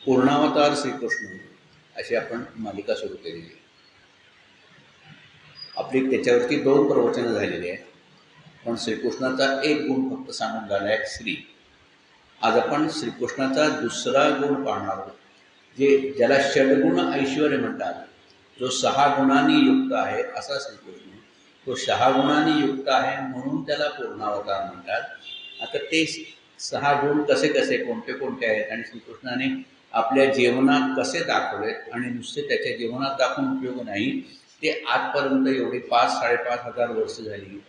पूर्णावतार श्रीकृष्ण अशी आपण मालिका सुरू केलेली आहे. आपली त्याच्यावरती 2 प्रवचनं झालेली आहेत, पण श्रीकृष्णाचा एक गुण फक्त सांगून झाला आहे, श्री. आज आपण श्रीकृष्णाचा दुसरा गुण पाहणार आहोत, ज्याला षड्गुण ऐश्वर्य म्हणतात. जो 6 गुणांनी युक्त आहे असा श्रीकृष्ण, तो 6 गुणांनी युक्त आहे म्हणून त्याला पूर्णावतार म्हणतात. आता ते 6 गुण कसे कसे कोणते कोणते आहेत आणि श्रीकृष्णाने आपल्या जीवनात कसे दाखवलेत आणि नुसते त्याच्या जीवनात दाखवून उपयोग नाही, ते आजपर्यंत एवढी 5-5.5 हजार वर्ष झाली,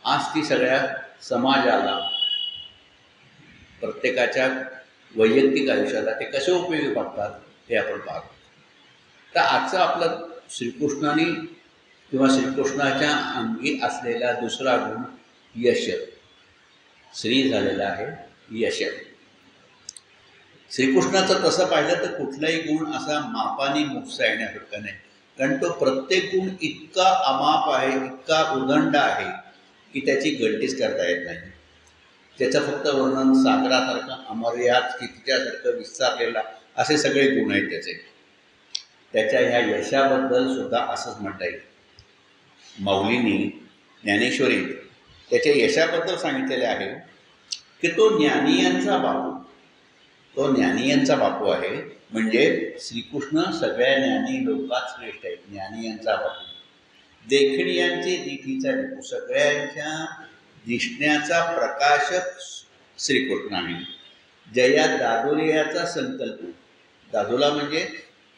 आज ती सगळ्या समाजाला, प्रत्येकाच्या वैयक्तिक आयुष्याला ते कसे उपयोगी पडतात ते आपण पाहतो. तर आजचा आपला श्रीकृष्णाने किंवा श्रीकृष्णाच्या अंगी असलेला दुसरा गुण यश. श्री झालेला आहे यश. श्रीकृष्णाचं तसं पाहिलं तर कुठलाही गुण असा मापाने मोजता येण्यासारखा नाही, कारण तो प्रत्येक गुण इतका अमाप आहे, इतका उदंड आहे की त्याची गणतीच करता येत नाही. त्याचं फक्त वर्णन सागरासारखं अमर्याद तिच्यासारखं विस्तारलेला असे सगळे गुण आहेत त्याचे. त्याच्या ह्या यशाबद्दल सुद्धा असंच म्हणता येईल. माऊलींनी ज्ञानेश्वरीत त्याच्या यशाबद्दल सांगितलेले आहे की तो ज्ञानियांचा बापू. तो ज्ञानियांचा बापू आहे, म्हणजे श्रीकृष्ण सगळ्या ज्ञानी लोकात श्रेष्ठ आहे. ज्ञानियांचा बापू, देखणियांचे दिठीचा विपू, सगळ्यांच्या दिसण्याचा प्रकाशक श्रीकृष्ण आहे. जया दादोलियाचा संकल्प, दादोला म्हणजे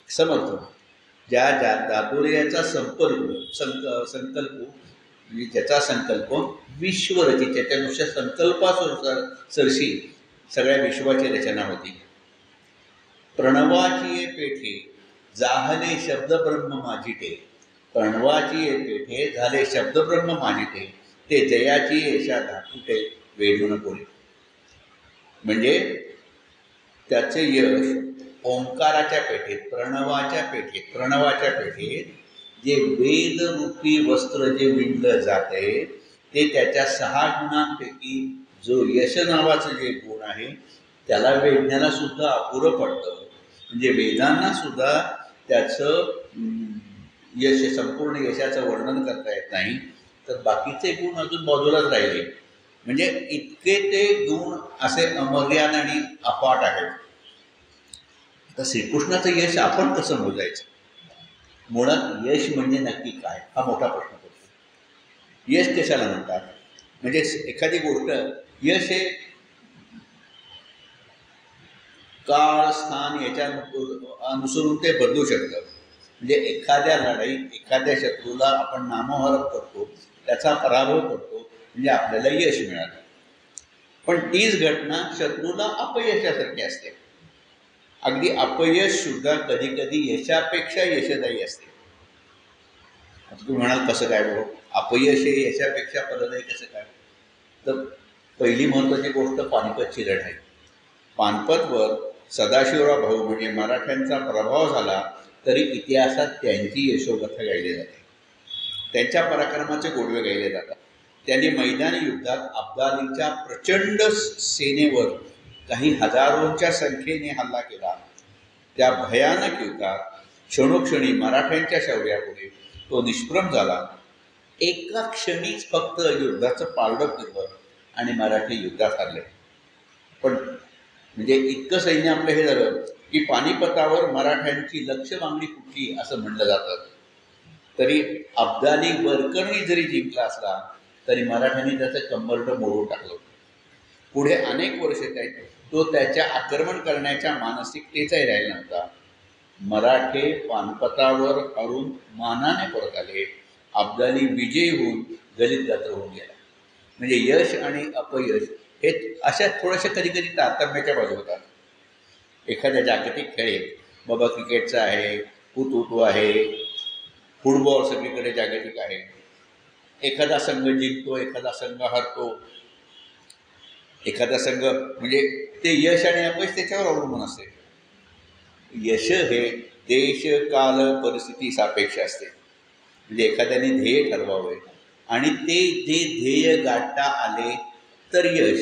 समर्थ, ज्या दादोलियाचा संकल्प म्हणजे ज्याचा संकल्प विश्वरची, त्याच्यानुसार संकल्पासरशी सगळ्या विश्वाची रचना होती. प्रणवाची ये पेठे जाहले शब्दब्रह्म माझिटे, प्रणवाची ये पेठे झाले शब्दब्रह्म माझिटे, ते जयाची यशा धातुटे वेढून बोले. म्हणजे त्याचे यश ओंकाराच्या पेठेत, प्रणवाच्या पेठेत जे वेदरूपी वस्त्र जे विणलं जाते, ते त्याच्या 6 गुणांपैकी जो यश नावाचं जे गुण आहे त्याला वेदण्याला सुद्धा अपुरं पडतं. म्हणजे वेदांना सुद्धा त्याचं यश, संपूर्ण यशाचं वर्णन करता येत नाही, तर बाकीचे गुण अजून बाजूलाच राहिले. म्हणजे इतके ते गुण असे अमर्याद आणि अफाट आहेत. तर श्रीकृष्णाचं यश आपण कसं मोजायचं? मुळात यश म्हणजे नक्की काय, हा मोठा प्रश्न पडतो. यश कशाला म्हणतात? म्हणजे एखादी गोष्ट, यश हे काळ, स्थान याच्या अनुसरून ते बदलू शकतं. म्हणजे एखाद्या लढाईत एखाद्या शत्रूला आपण नामोहरप करतो, त्याचा पराभव करतो, म्हणजे आपल्याला यश मिळालं. पण तीच घटना शत्रूला अपयशासारखी असते. अगदी अपयश सुद्धा कधी कधी यशापेक्षा यशदायी असते. आता तुम्ही म्हणाल कसं काय बघ, अपयश हे यशापेक्षा फलदायी कसं काय? तर पहिली महत्त्वाची गोष्ट पानिपतची लढाई. पानिपतवर सदाशिवराव भाऊ म्हणजे मराठ्यांचा प्रभाव झाला, तरी इतिहासात त्यांची यशोगाथा गायली जाते, त्यांच्या पराक्रमाचे गोडवे गायले जातात. त्यांनी मैदानी युद्धात अब्दालीच्या प्रचंड सेनेवर काही हजारोंच्या संख्येने हल्ला केला. त्या भयानक युद्धात क्षणोक्षणी मराठ्यांच्या शौर्यापुढे तो निष्प्रभ झाला. एका क्षणीच फक्त युद्धाचं पारडं फिरलं आणि मराठी युद्धात हरले. पण म्हणजे इतकं सैन्य आपलं हे झालं की पानिपतावर मराठ्यांची लक्ष मागणी कुठली असं म्हणलं जातं. तरी अब्दाली वरकरणी जरी जिंकला असला तरी मराठ्यांनी त्याचं कंबरडं मोडून टाकलं. पुढे अनेक वर्ष तो त्याच्या आक्रमण करण्याच्या मानसिकतेचाही राहिला नव्हता. मराठे पानिपतावर हरून मानाने परत आले. अब्दाली विजयी होऊन गलित गात्र होऊन गेला. म्हणजे यश आणि अपयश हे अशा थोड्याशा कधी कधी तारतम्याच्या बाजू होतात. एखाद्या जागतिक खेळेत बाबा क्रिकेटचा आहे, हुतू आहे, फुटबॉल सगळीकडे जागतिक आहे, एखादा संघ जिंकतो, एखादा संघ हरतो, एखादा संघ, म्हणजे ते यश आणि अपयश त्याच्यावर अवलंबून असते. यश हे देश, काल, परिस्थिती सापेक्ष असते. म्हणजे एखाद्याने ध्येय ठरवावे आणि ते ध्येय गाठता आले तर यश,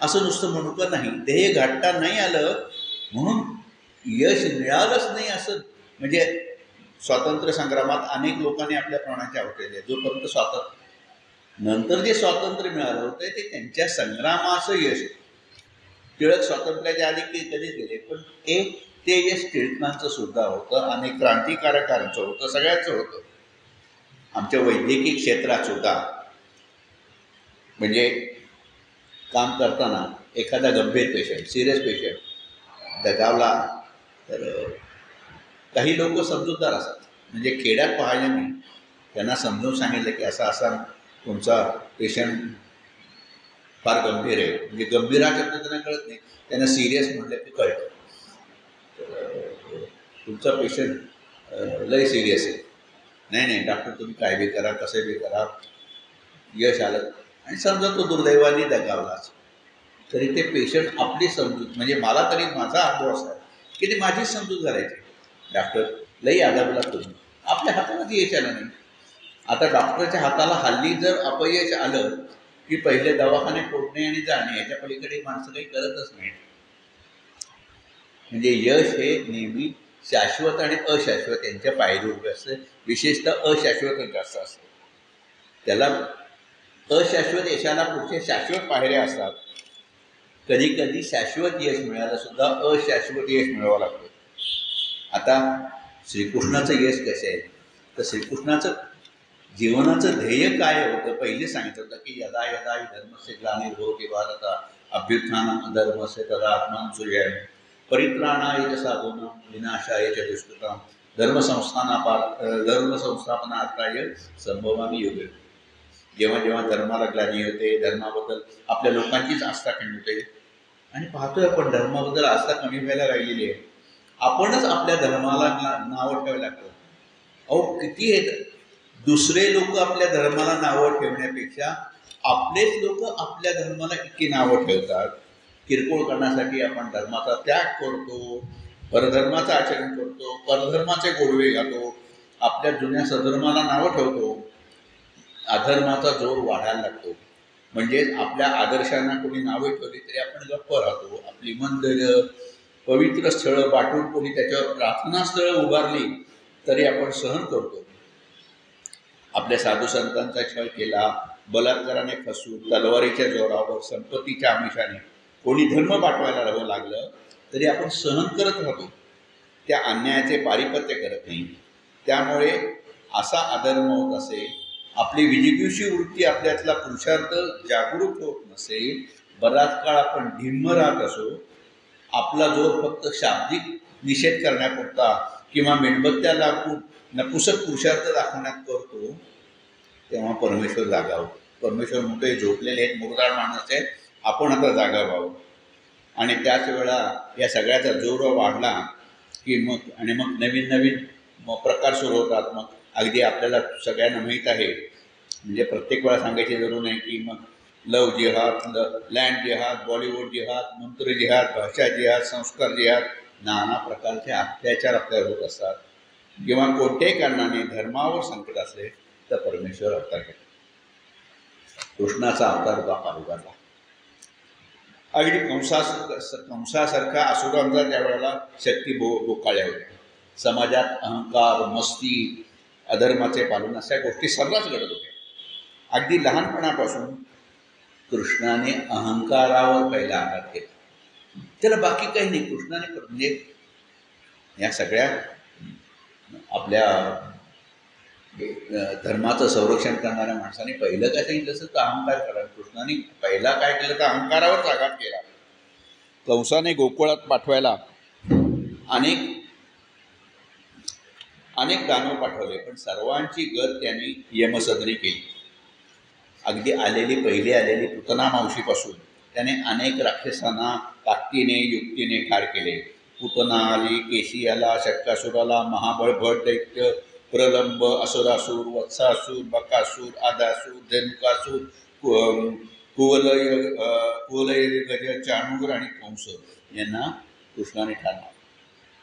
असं नुसतं म्हणू का नाही. ध्येय गाठता नाही आलं म्हणून यश मिळालंच नाही असं म्हणजे स्वातंत्र्य संग्रामात अनेक लोकांनी आपल्या प्राणाची आहुती दिली. जोपर्यंत नंतर जे स्वातंत्र्य मिळालं होतं ते त्यांच्या संग्रामाचं यश. टिळक स्वातंत्र्याच्या आधी कधीच गेले, पण ते यश टिळकांचं सुद्धा होतं, अनेक क्रांतिकारकांचं होतं, सगळ्यांचं होतं. आमच्या वैद्यकीय क्षेत्रात सुद्धा म्हणजे काम करताना एखादा गंभीर पेशंट, सिरियस पेशंट दगावला तर काही लोक समजूतदार असतात. म्हणजे खेड्यात पाहायला मी त्यांना समजून सांगितलं की असा असा तुमचा पेशंट फार गंभीर आहे. म्हणजे गंभीर हा शब्द त्यांना कळत नाही, त्यांना सिरियस म्हटलं की कळतं. तुमचा पेशंट लय सिरियस आहे. नाही डॉक्टर तुम्ही काय बी करा, कसे बी करा, यश आलं. आणि समजा तो दुर्दैवाने दगावलाच तरी ते पेशंट आपली समजूत, म्हणजे मला तरी माझा अनुभव असा आहे की ते माझीच समजूत करायची. डॉक्टर लई आदाबला तुम्ही, आपल्या हाताला यश आलं नाही. आता डॉक्टरच्या हाताला हल्ली जर अपयश आलं की पहिले दवाखाने फोडणे आणि जाणे, याच्या पलीकडे माणसं काही करतच नाही. म्हणजे यश हे नेहमी शाश्वत आणि अशाश्वत यांच्या पायरी उभे असते. विशेषतः अशाश्वत जास्त असतं. त्याला अशाश्वत यशाला पुढचे शाश्वत पायऱ्या असतात. कधी कधी शाश्वत यश मिळायला सुद्धा अशाश्वत यश मिळावं लागतं. आता श्रीकृष्णाचं यश कसं आहे तर श्रीकृष्णाचं जीवनाचं ध्येय काय होतं पहिले सांगितलं होतं की यदा यदा धर्मस्य ग्लानिर्भवति भारत अभ्युत्थानम् अधर्मस्य तदा आत्मानं सृजामि परित्राणाय साधूनां विनाशाय च दुष्कृतां धर्मसंस्थापनार्थाय संभवामि युगे. जेव्हा जेव्हा धर्माला ग्लानी होते, धर्माबद्दल आपल्या लोकांचीच आस्था कमी होते. आणि पाहतोय आपण धर्माबद्दल आस्था कमी व्हायला राहिलेली आहे. आपणच आपल्या धर्माला नावं ठेवायला लागतो. अहो किती हे दुसरे लोक आपल्या धर्माला नावं ठेवण्यापेक्षा आपलेच लोक आपल्या धर्माला इतकी नावं ठेवतात. किरकोळ करण्यासाठी आपण धर्माचा त्याग करतो, परधर्माचं आचरण करतो, परधर्माचे गोडवे घालतो, आपल्या जुन्या सधर्माला नावं ठेवतो. अधर्माचा जोर वाढायला लागतो. म्हणजेच आपल्या आदर्शांना कोणी नावे ठेवली तरी आपण गप्प राहतो. आपली मंदिरं, पवित्र स्थळं वाटून कोणी त्याच्यावर प्रार्थनास्थळं उभारली तरी आपण सहन करतो. आपल्या साधू संतांचा छळ केला, बलात्काराने फसून, तलवारीच्या जोरावर, संपत्तीच्या आमिषाने कोणी धर्म पाठवायला राहावं लागलं तरी आपण सहन करत राहतो. त्या अन्यायाचे पारिपत्य करत नाही. त्यामुळे असा अधर्म होत असेल, आपली विजिगीषू वृत्ती, आपल्यातला पुरुषार्थ जागरूक होत नसेल, बराच काळ आपण ढिम्म राहत असो, आपला जोर फक्त शाब्दिक निषेध करण्यापुरता किंवा मेणबत्त्या लागून नपुसक पुरुषार्थ दाखवण्यात करतो, तेव्हा परमेश्वर जागा होतो. परमेश्वर म्हणतोय झोपलेले आहेत, मुरदार माणूस आहेत, आपण आता जागा व्हावं. आणि त्याच वेळा या सगळ्याचा जोर वाढला की मग नवीन नवीन प्रकार सुरू होतात. मग अगदी आपल्याला सगळ्यांना माहीत आहे, म्हणजे प्रत्येक वेळा सांगायची जरूर नाही की मग लव जिहाद, लँड जिहाद, बॉलिवूड जिहाद, मंत्र जिहाद, भाषा जिहाद, संस्कार जिहाद, नाना प्रकारचे अत्याचार आपल्यावर होत असतात. किंवा कोणत्याही कारणाने धर्मावर संकट असले तर परमेश्वर अवतार घेतो. कृष्णाचा अवतार द्वापार उभारला. अगदी कंसासारखा असुरांचा त्यावेळेला शक्ती बोकाळल्या होत्या. समाजात अहंकार, मस्ती, अधर्माचे पालन अशा गोष्टी सर्रास घडत होत्या. अगदी लहानपणापासून कृष्णाने अहंकारावर पहिला आघात केला. त्याला बाकी काही नाही. कृष्णाने म्हणजे या सगळ्या आपल्या धर्माचं संरक्षण करणाऱ्या माणसाने पहिलं काय सांगितलं असं तर अहंकार करा. कृष्णाने पहिला काय केलं तर अहंकारावरच आघात केला. कंसाने गोकुळात पाठवायला अनेक दानव पाठवले, पण सर्वांची गत त्यांनी यमसदनी केली. अगदी पहिली आलेली पूतना मावशीपासून त्याने अनेक राक्षसांना ताकदीने युक्तीने ठार केले. पूतना आली, केशी आला, शक्कासुर, महाबळभट दैत्य, प्रलंब, असुरासूर, वत्सासूर, बकासूर, आदासूर, धनुकासूर, कुवलय गज, चाणूर आणि कंस यांना कृष्णाने ठार.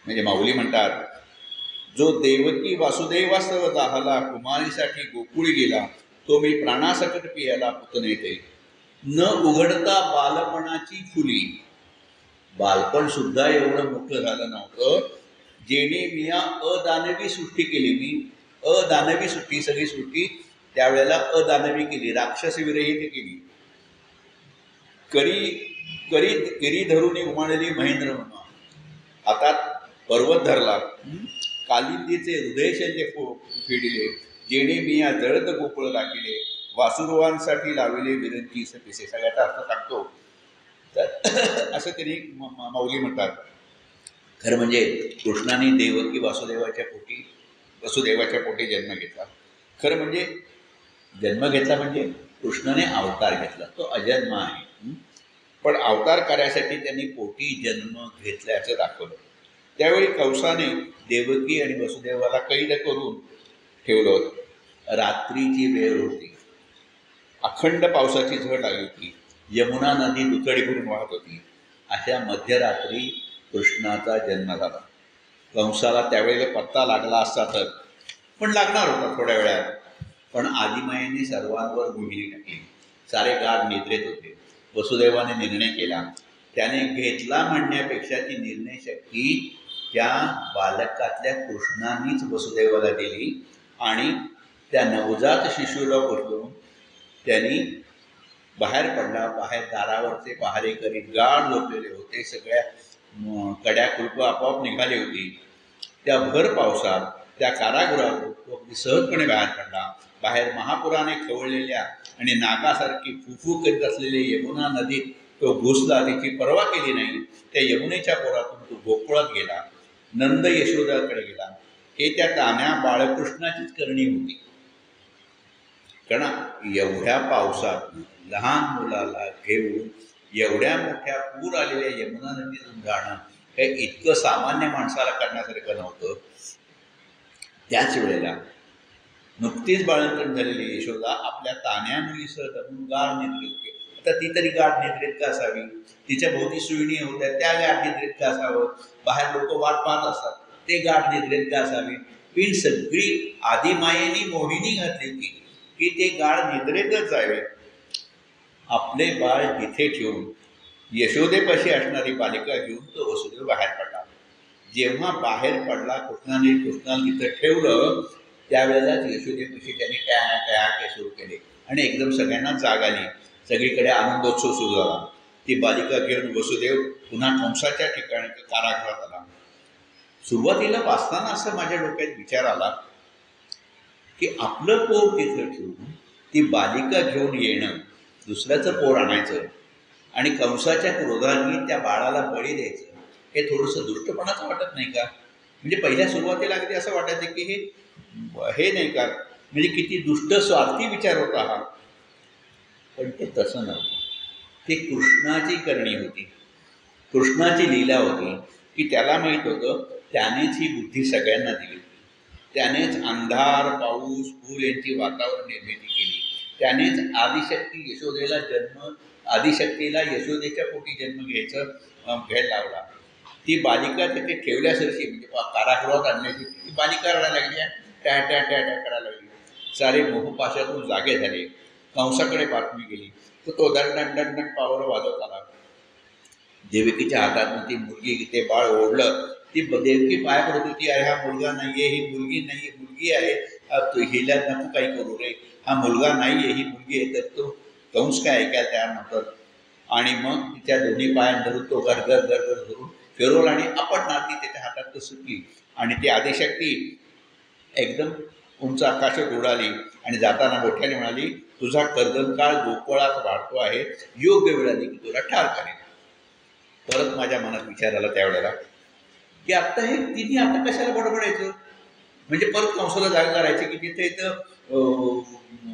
म्हणजे माऊली म्हणतात, जो देवकी वासुदेवास्तव जाहला, कुमारीसाठी गोकुळी गेला, तो मी प्राणासकट पियाला पुतनेते. न उघडता बालपणाची फुली, बालपण सुद्धा एवढं मोठं झालं नव्हतं. जेणे मी अदानवी सृष्टी केली. मी अदानवी सृष्टी, सगळी सृष्टी त्यावेळेला अदानवी केली, राक्षसविरहित केली. करी करी करी धरून उमाळली महेंद्र म्हणून हातात पर्वत धरला. कालिंदीचे हृदय शल्य फेडिले, जेणे मी या जळत गोकुळ राखिले, वासुदेवांसाठी लावले विरंची पिसे. सगळ्याचा अर्थ सांगतो. तर असं त्यांनी माऊली म्हणतात. खरं म्हणजे कृष्णाने देवकी वसुदेवाच्या पोटी जन्म घेतला. खरं म्हणजे जन्म घेतला म्हणजे कृष्णाने अवतार घेतला, तो अजन्म आहे. पण अवतार कार्यासाठी त्यांनी पोटी जन्म घेतल्याचं दाखवलं. त्यावेळी कंसाने देवकी आणि वसुदेवाला कैद करून ठेवलं होतं. रात्रीची वेळ होती, अखंड पावसाची झड आली होती, यमुना नदी दुथडी भरून वाहत होती. अशा मध्यरात्री कृष्णाचा जन्म झाला. कंसाला त्यावेळेला पत्ता लागला असता तर, पण लागणार होता थोड्या वेळात. पण आदिमायेने सर्वांवर गुढी टाकली. सारे गाढ निद्रेत होते. वसुदेवाने निर्णय केला. त्याने घेतला म्हणण्यापेक्षा ती निर्णय शक्ती त्या बालकातल्या कृष्णानीच वसुदेवाला दिली आणि त्या नवजात शिशूला उचलून त्यांनी बाहेर पडला. बाहेर दारावरचे पहारेकरी गाढ झोपलेले होते. सगळ्या कड्या कुलपं आपोआप निघाली होती. त्या भर पावसात त्या कारागृहातून तो अगदी सहजपणे बाहेर पडला. बाहेर महापुराने खवळलेल्या आणि नागासारखी फुफू करीत असलेली यमुना नदीत तो घुसला. त्याची पर्वा केली नाही. त्या यमुनेच्या पोरातून तो गोकुळात गेला, नंद यशोदाकडे गेला. हे त्या तान्या बाळकृष्णाचीच करणी होती. कारण एवढ्या पावसात लहान मुलाला घेऊन एवढ्या मोठ्या पूर आलेल्या यमुना नदीतून जाणं हे इतकं सामान्य माणसाला करण्यासारखं नव्हतं. त्याच वेळेला नुकतीच बाळंतपण झालेली यशोदा आपल्या तान्या मुलीसह दमून गाढ निद्रेत गेली. आता ती तरी गाढ निद्रेत का असावी? तिच्या भोवती सुईणी होत्या, त्या गाढ निद्रेत का असावं? बाहेर लोक वाट पाहत असतात, ते गाढ निद्रेत का असावी? पण सगळी आदिमायेनी मोहिनी घातली होती की ते गाढ निद्रेतच जावे. आपले बाळ तिथे ठेवून यशोदेपाशी असणारी बालिका घेऊन तो वसुदेव बाहेर पडला. जेव्हा बाहेर पडला कृष्णाला तिथं ठेवलं, त्यावेळेलाच यशोदेपाशी त्यांनी टॅ सुरू केले आणि एकदम सगळ्यांना जाग आली. सगळीकडे आनंदोत्सव सुरू झाला. ती बालिका घेऊन वसुदेव पुन्हा कंसाच्या ठिकाणी कारागृहात आला. सुरुवातीला वाचताना असं माझ्या डोक्यात विचार आला की आपलं पोर तिथं ठेवून ती बालिका घेऊन येणं, दुसऱ्याचं पोर आणायचं आणि कंसाच्या क्रोधाने त्या बाळाला बळी द्यायचं, हे थोडंसं दुष्टपणाचं वाटत नाही का? म्हणजे पहिल्या सुरुवातीला अगदी असं वाटायचं की हे नाही का, म्हणजे किती दुष्ट स्वार्थी विचार होता हा. पण ते तसं नव्हतं. ते कृष्णाची करणी होती, कृष्णाची लीला होती की त्याला माहीत होतं त्यानेच ही बुद्धी सगळ्यांना दिली. त्यानेच अंधार, पाऊस, पूर यांची वातावरण निर्मिती केली. त्यानेच आदिशक्तीला यशोदेच्या पोटी जन्म घ्यायला लावला. ती बालिका तिथे ठेवल्यासरशी म्हणजे कारागृहात आणण्याची ती बालिका रडायला लागली, टॅ टॅ टॅ टॅ करायला लागली. सारे मोहपाशातून जागे झाले. कंसाकडे बातमी गेली, तर तो दंड पावर वाजवत आला. देवकीच्या हातातून ती मुलगी, ते बाळ ओढलं. ती देवकी पाय पडत होती, अरे हा मुलगा नाही आहे, ही मुलगी नाही आहे, मुलगी आहे, हिला नको काही करू रे, हा मुलगा नाही आहे, ही मुलगी आहे. तर तो कंस काय ऐकायला तयार नव्हतं. आणि मग तिच्या दोन्ही पायां धरून तो गरगर धरून फिरवला आणि आपटणार ती त्याच्या हातात सुटली. आणि ती आदिशक्ती एकदम उंच आकाशात उडाली आणि जाताना मोठ्याने म्हणाली, तुझा कर्दनकाळ गोकुळात वाढतो आहे, योग्य वेळ आली की तुला ठार करेल. परत माझ्या मनात विचार आला त्यावेळेला की आता हे तिने आता कशाला बडबडायचं? म्हणजे परत कंसाला जाग करायची की तिथे इथं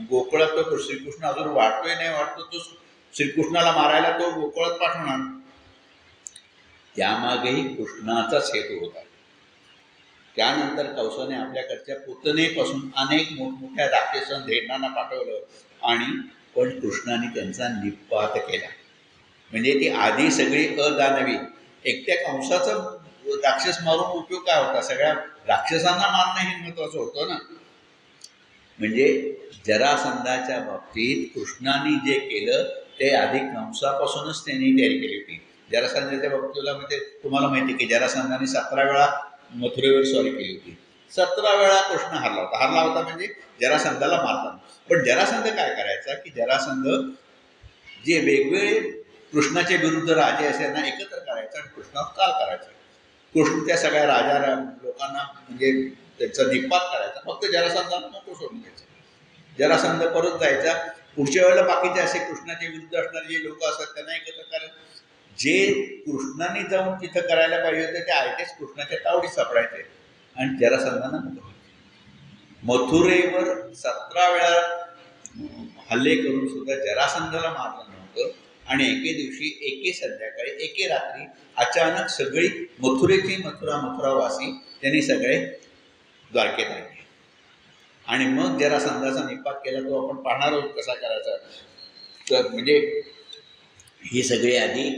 गोकुळात तो श्रीकृष्ण अजून वाढतोय नाही वाढतो, तो श्रीकृष्णाला मारायला तो गोकुळात पाठवणार. त्यामागेही कृष्णाचाच हेतू होता. त्यानंतर कंसाने आपल्याकडच्या पुतनेपासून अनेक मोठमोठ्या राक्षसन धेरणांना पाठवलं आणि पण कृष्णाने त्यांचा निपात केला. म्हणजे ती आधी सगळी अदानवी, एकट्या कंसाचं राक्षस मारून उपयोग काय होता? सगळ्या राक्षसांना मारणं हे महत्त्वाचं होतं ना. म्हणजे जरासंधाच्या बाबतीत कृष्णाने जे केलं ते आधी कंसापासूनच त्यांनी तयारी केली होती. जरासंधाच्या बाबतीला म्हणजे तुम्हाला माहिती आहे की जरासंधाने 17 वेळा मथुरेवर स्वारी केली होती. 17 वेळा कृष्ण हरला होता म्हणजे जरासंधाला मारताना. पण जरासंध काय करायचा की जरासंध जे वेगवेगळे कृष्णाचे विरुद्ध राजे असांना एकत्र करायचं आणि कृष्णावर काल करायचं. कृष्ण त्या सगळ्या लोकांना म्हणजे त्यांचा निपात करायचा. फक्त जरासंधाला नको सोडून द्यायचं. जरासंध परत जायचा. पुढच्या वेळेला बाकीचे असे कृष्णाचे विरुद्ध असणारे जे लोक असतात त्यांना एकत्र करायचं. जे कृष्णाने जाऊन तिथं करायला पाहिजे होते ते आयतेच कृष्णाच्या तावडीत सापडायचे आणि जरासंधांना नको. मथुरेवर 17 वेळा हल्ले करून सुद्धा जरासंधाला मारलं नव्हतं. आणि एके दिवशी एके संध्याकाळी एके रात्री अचानक सगळी मथुरावासी त्यांनी सगळे द्वारकेत आले आणि मग जरासंधाचा निपात केला. तो आपण पाहणार आहोत कसा करायचा. तर म्हणजे ही सगळी आधी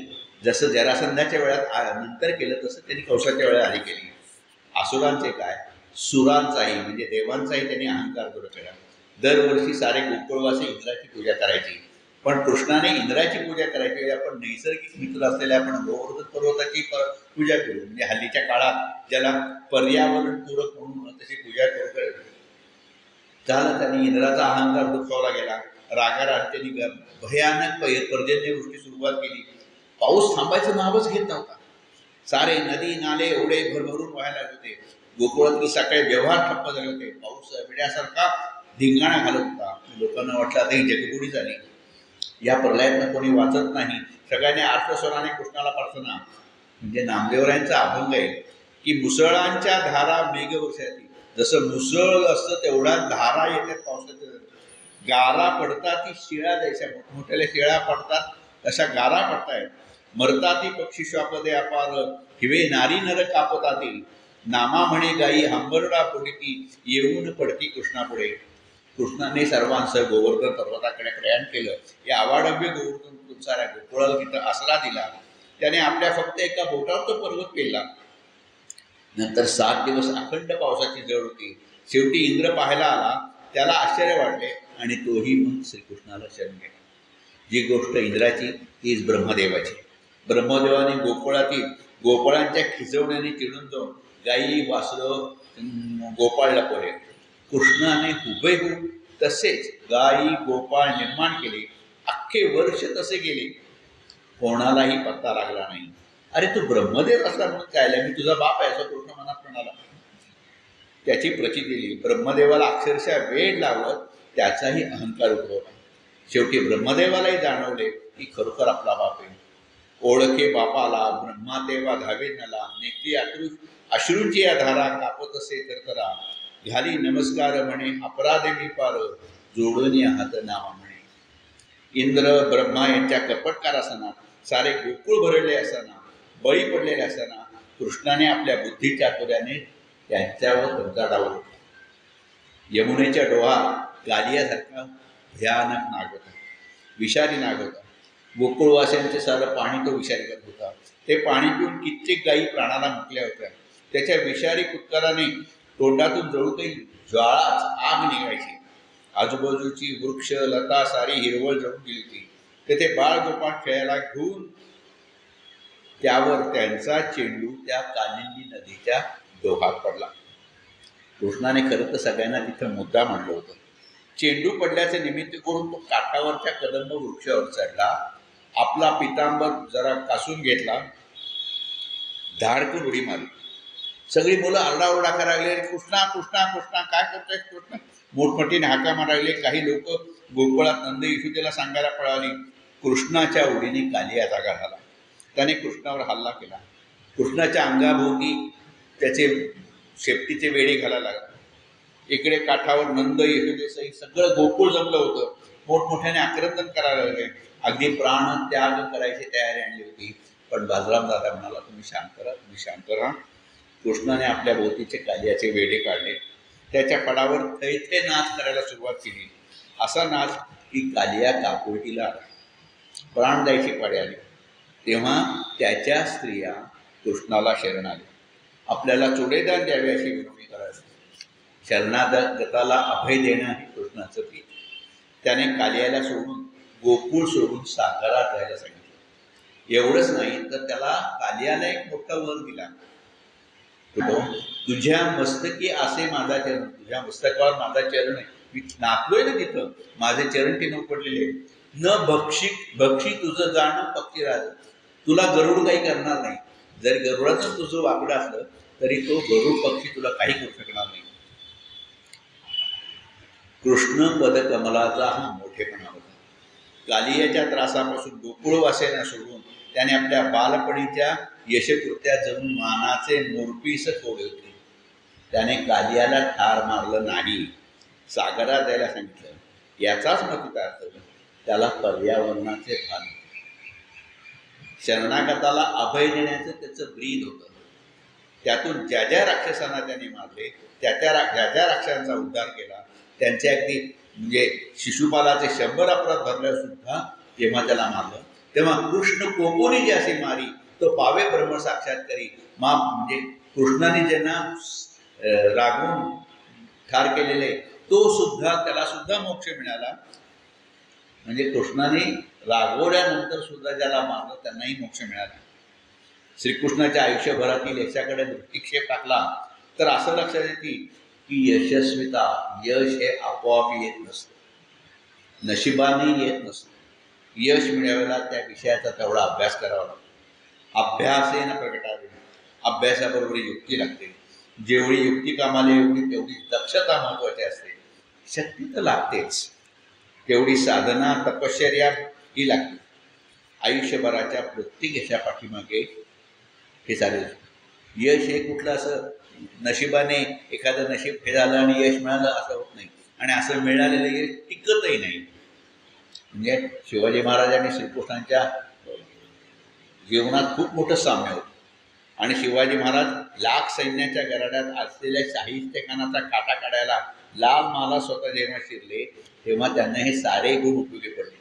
जसं जरासंधाच्या वेळात नंतर केलं तसं त्यांनी कंसाच्या वेळा आधी केली. असुरांचे काय, सुरांचाही म्हणजे देवांचाही त्यांनी अहंकार दूर केला. दरवर्षी सारे गोकुळवासी इंद्राची पूजा करायची. पण कृष्णाने इंद्राची पूजा करायची आपण नैसर्गिक मित्र असलेल्या आपण गोवर्धन पर्वताची पूजा करू. म्हणजे हल्लीच्या काळात ज्याला पर्यावरण पूरक म्हणून तशी पूजा करू झालं. त्यांनी इंद्राचा अहंकार दुखावला गेला. रागाराग त्यांनी भयानक पर्जन्यवृष्टी सुरुवात केली. पाऊस थांबायचं नावच घेत नव्हता. सारे नदी नाले ओढे भरभरून व्हायला होते. गोकुळातली सकाळी व्यवहार ठप्प झाले होते. पाऊस विड्यासारखा धिंगाणा घालत होता. लोकांना वाटलं आता ही जगबुडी झाली, या प्रलयातनं कोणी वाचत नाही. सगळ्यांनी आर्तस्वराने कृष्णाला प्रार्थना. म्हणजे नामदेवरायांचा अभंग आहे की मुसळांच्या धारा मेघवर्षातील. जसं मुसळ असतं तेवढ्या धारा येतात पावसाच्या. गारा पडतात ती शिळा द्यायच्या, मोठमोठ्याला शिळा पडतात तशा गारा पडतायत. मरताती पक्षी श्वापदे अपार, हिवे नारी नर कापताती. नामा म्हणे गाई हंबरडा पोटी, येऊन पडती कृष्णापुढे. कृष्णाने सर्वांसह गोवर्धन पर्वताकडे प्रयाण केलं. या अवाढव्य गोवर्धन साऱ्या गोकुळाला तिथं आसरा दिला. त्याने आपल्या फक्त एका बोटावर तो पर्वत पेलला. नंतर 7 दिवस अखंड पावसाची झड होती. शेवटी इंद्र पाहायला आला. त्याला आश्चर्य वाटले आणि तोही मग श्रीकृष्णाला शरण गेला. जी गोष्ट इंद्राची तीच ब्रह्मदेवाची. ब्रह्मदेवाने गोकुळातील गोपाळांच्या खिजवण्याने चिडून जाऊन गायी वासरं गोपाळ लपवले. कृष्णाने हुबेहूब तसेच गायी गोपाळ निर्माण केले. अख्खे वर्ष तसे गेले. कोणालाही पत्ता लागला नाही. अरे तू ब्रह्मदेव असला म्हणून काय, मी तुझा बाप आहे असं कृष्ण मनात म्हणाला. त्याची प्रचिती दिली. ब्रह्मदेवाला अक्षरशः वेळ लावत त्याचाही अहंकार उतरवला. शेवटी ब्रह्मदेवालाही जाणवले की खरोखर आपला बाप आहे. ओळखे बापाला ब्रह्मा तेव्हा धावे नला, नेती अश्रूंची आधारा कापत असे तरतरा. घाली नमस्कार म्हणे अपराधे मी पार, जोडून हात नावा म्हणे. इंद्र ब्रह्मा यांच्या कपटकार असताना, सारे गोकुळ भरले असताना, बळी पडलेले असताना कृष्णाने आपल्या बुद्धी चातुर्याने त्यांच्यावर तुमचा डावला. यमुनेच्या डोहात गालियासारखा भयानक नाग होता, विषारी नाग होता. गोकुळवासियांचे सारं पाणी तो विषारी करत होता. ते पाणी पिऊन कित्येक गायी प्राणाला मुकल्या होत्या. त्याच्या विषारी कुत्काराने तोंडातून जळू काही ज्वाळाच आग निघायची. आजूबाजूची वृक्ष लता सारी हिरवळ जळून गेली होती. तेथे बाळगोपाळ खेळायला घेऊन त्यावर त्यांचा चेंडू त्या कालिंदी नदीच्या डोहात पडला. कृष्णाने खरं तर सगळ्यांना तिथं मुद्दा मांडलं होतं. चेंडू पडल्याचे निमित्त करून तो काठावरच्या कदंब वृक्षावर चढला. आपला पितांबर जरा कासून घेतला, धाडकून उडी मारली. सगळी मुलं आरडाओरडा करायला लागले, कृष्णा कृष्णा कृष्णा काय करतोय कृष्णा, मोठमोठीने हाका मारायले. काही लोक गोकुळात नंद यशोदेला सांगायला पळाली. कृष्णाच्या उडीने कालिया जागा झाला. त्याने कृष्णावर हल्ला केला. कृष्णाच्या अंगाभोवती त्याचे शेपटीचे वेढे घालायला लागला. इकडे काठावर नंद यशोदेसही सगळं गोकुळ जमलं होतं. मोठमोठ्याने आक्रंदन करायला लागले. अगदी प्राण त्याग करायची तयारी आणली होती. पण बालराम दादा म्हणाला, तुम्ही शांत राहा, तुम्ही शांत राहा. कृष्णाने आपल्या भोवतीचे कालियाचे वेढे काढले. त्याच्या फडावर थैथे नाच करायला सुरुवात केली. असा नाच की कालिया काकुळटीला आला, प्राण द्यायची पाळी आली. तेव्हा त्याच्या स्त्रिया कृष्णाला शरण आल्या. आपल्याला चोडेदान द्यावे अशी विनवणी करायची. शरणागताला अभय देणं हे कृष्णाचं प्रीत. त्याने कालियाला सोडून गोकुळ सोडून सागरात जायला सांगितलं. एवढंच नाही तर त्याला कालियाला एक मोठा वर दिला. तुझ्या मस्तकी असे माझा चरण, तुझ्या मस्तकावर माझा चरण आहे, मी नाचलोय ना तिथं, माझे चरण ते न पडलेले. न भक्षी तुझं जाणं पक्षी राज, तुला गरुड काही करणार नाही. जर गरुडाचं तुझं वाकडं असलं तरी तो गरुड पक्षी तुला काही करू शकणार नाही. कृष्ण पदकमलाचा हा मोठेपणा होता. कालियाच्या त्रासापासून गोकुळवासीयांना सोडून त्याने आपल्या बालपणीच्या यशकृत्यात जणू मानाचे मोरपीस कोडे होते. त्याने कालियाला ठार मारलं नाही, सागरात जायला सांगितलं. याचाच अर्थ त्याला पर्यावरणाचे भान होते. शरणागताला अभय देण्याचं त्याचं ब्रीद होतं. त्यातून ज्या ज्या राक्षसांना त्याने मारले, ज्या ज्या राक्षसांचा उद्धार केला, त्यांचे अगदी म्हणजे शिशुपालाचे 100 अपराध भरल्या सुद्धा जेव्हा त्याला मारलं तेव्हा कृष्ण कोकोनी जे असे मारी तो पावे ब्रह्म साक्षात्कारी म्हणजे कृष्णाने ज्यांना रागवून ठार केलेले तो सुद्धा, त्याला सुद्धा मोक्ष मिळाला. म्हणजे कृष्णाने रागवल्यानंतर सुद्धा ज्याला मारलं त्यांनाही मोक्ष मिळाला. श्रीकृष्णाच्या आयुष्यभरातील यशाकडे दृष्टिक्षेप टाकला तर असं लक्षात येते की यशस्विता, यश हे आपोआप येत नसतं, नशिबाने येत नसतं. यश मिळवायला त्या विषयाचा तेवढा अभ्यास करावा लागतो. अभ्यासेन प्रगटावे, अभ्यासाबरोबर युक्ती लागते. जेवढी युक्ती कामाला एवढी तेवढी दक्षता महत्त्वाची असते. शक्ती तर लागतेच, तेवढी साधना तपश्चर्या ही लागते. आयुष्यभराच्या प्रत्येक यशा पाठीमागे हे चालेल. यश हे कुठलं असं नशिबाने एखादं नशीब हे झालं आणि यश मिळालं असं होत नाही. आणि असं मिळालेलं यश टिकतही नाही. म्हणजे शिवाजी महाराजांनी श्रीकृष्णांच्या जीवनात खूप मोठं साम्य होतं. आणि शिवाजी महाराज लाख सैन्याच्या गराड्यात असलेल्या शाहिस्तेखानाचा काटा काढायला लाल माला स्वतः जेव्हा शिरले तेव्हा त्यांना हे सारे गुण उपयोगी पडले.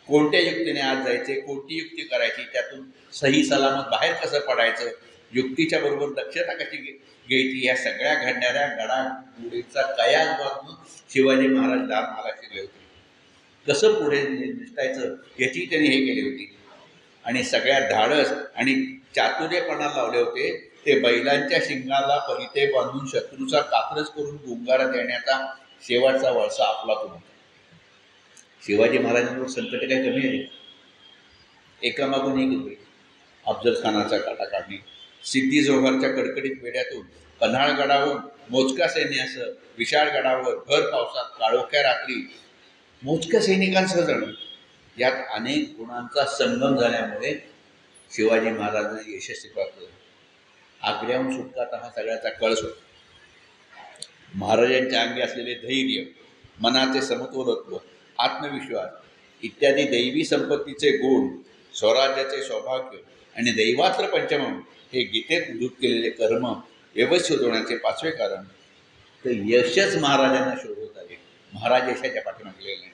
कोणत्या युक्तीने आज जायचे, कोणती युक्ती करायची, त्यातून सही सलामत बाहेर कसं पडायचं, युक्तीच्या बरोबर दक्षता कशी घ्यायची, या सगळ्या घडणाऱ्या घडामोडींचा कयास बांधून शिवाजी महाराज लाल माला शिरले होते. कसं पुढे निष्ठायचं याची त्यांनी हे केली होती. आणि सगळ्या धाडस आणि चातुर्यपणा लावले होते. ते बैलांच्या शिंगाला परिते बांधून शत्रूचा कात्रच करून गुंगारा देण्याचा शेवटचा वळसा आपला होता. शिवाजी महाराजांवर संकट काही कमी आहे? एकामागून एक होते. अफजल खानाचा काटा काढणे, सिद्धी जोहरच्या कडकडीत वेड्यातून पन्हाळगडावरून मोजक्या सैन्यासह विशाळगडावर भर पावसात काळोख्या रात्री मोजक्या सैनिकांसह जाणं, यात अनेक गुणांचा संगम झाल्यामुळे शिवाजी महाराजांना यशस्वी प्राप्त झालं. आग्र्याहून सुटका हा सगळ्याचा कळस होता. महाराजांच्या अंगी असलेले धैर्य, मनाचे समतोलत्व, आत्मविश्वास इत्यादी दैवी संपत्तीचे गुण, स्वराज्याचे सौभाग्य आणि दैवात्र पंचमम हे गीतेत उद्धृत केलेले कर्म व्यवस्थित होण्याचे 5वे कारण तर यशच महाराजांना शोधत आले. महाराज यशाच्या पाठीमागे गेले नाही.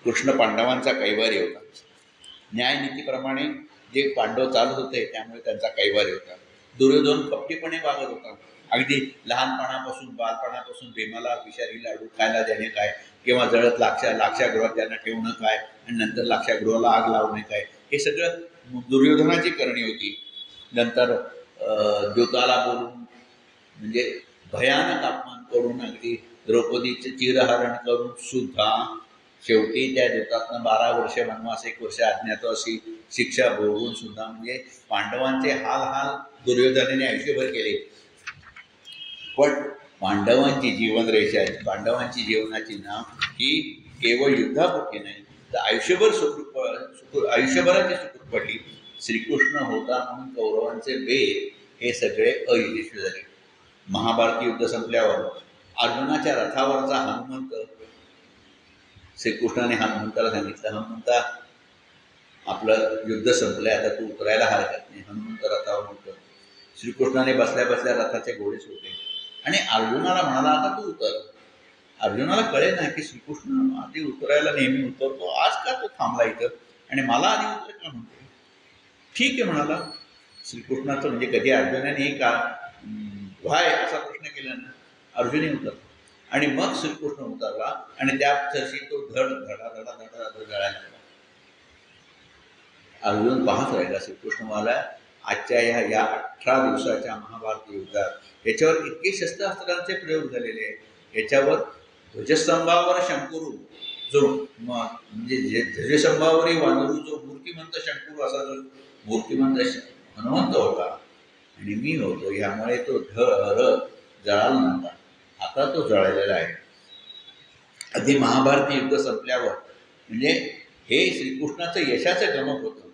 कृष्ण पांडवांचा कैवारी होता. न्यायनीतीप्रमाणे जे पांडव चालत होते त्यामुळे त्यांचा कैवारी होता. दुर्योधन कपटीपणे वागत होता. अगदी लहानपणापासून बालपणापासून भीमाला विषारी लाडू खायला देणे काय, किंवा जळत लाक्षागृहात त्यांना ठेवणं काय, आणि नंतर लाक्षागृहाला आग लावणे काय, हे सगळं दुर्योधनाची करणी होती. नंतर द्यूताला बोलून म्हणजे भयानक अपमान करून अगदी द्रौपदीचे चिरहरण करून सुद्धा शेवटी त्या द्यूतातनं 12 वर्ष वनवास, 1 वर्ष अज्ञातवासी शिक्षा भोगून सुद्धा म्हणजे पांडवांचे हाल दुर्योधनाने आयुष्यभर केले. पण पांडवांची जीवनरेषा आहे, पांडवांची जीवनाची नाव ही केवळ युद्धापुरती नाही तर आयुष्यभराची सुखरूप पडली. श्रीकृष्ण होता म्हणून कौरवांचे वेद हे सगळे अयशस्वी झाले. महाभारत युद्ध संपल्यावर अर्जुनाच्या रथावरचा हनुमंत, श्रीकृष्णाने हनुमंताला सांगितलं, हनुमंता आपलं युद्ध संपलंय, आता तू उतरायला हरकत नाही. हनुमंत रथावर उतर. श्रीकृष्णाने बसल्या बसल्या रथाचे घोडे सोडले आणि अर्जुनाला म्हणाला, आता तू उतर. अर्जुनाला कळेल नाही की श्रीकृष्ण आधी उतरायला नेहमी उतरतो, आज का तो थांबला इथं आणि मला आधी उतर का म्हणतो. ठीक आहे म्हणाला. श्रीकृष्णाचं म्हणजे कधी अर्जुनाने का व्हाय असा प्रश्न केला ना, अर्जुनही उतरला आणि मग श्रीकृष्ण उतरला आणि त्या चर्शी तो धड धडा धडा धडा धड जळायला लागला. अर्जुन पाहत राहिला. श्रीकृष्ण म्हणाला, आजच्या या 18 दिवसाच्या महाभारत युद्धात याच्यावर इतके शस्त्रास्त्रांचे प्रयोग झालेले आहेत. याच्यावर ध्वजस्तंभावर शंकरू जो म्हणजे ध्वजस्तंभावरही वानरू जो मूर्तिमंत शंकरू असा जो मूर्तिमंत हनुमंत होता आणि मी होतो, यामुळे तो जळाला नव्हता. आता तो जळलेला आहे. अगदी महाभारती युद्ध संपल्यावर म्हणजे हे श्रीकृष्णाचं यशाचं गमक होतं.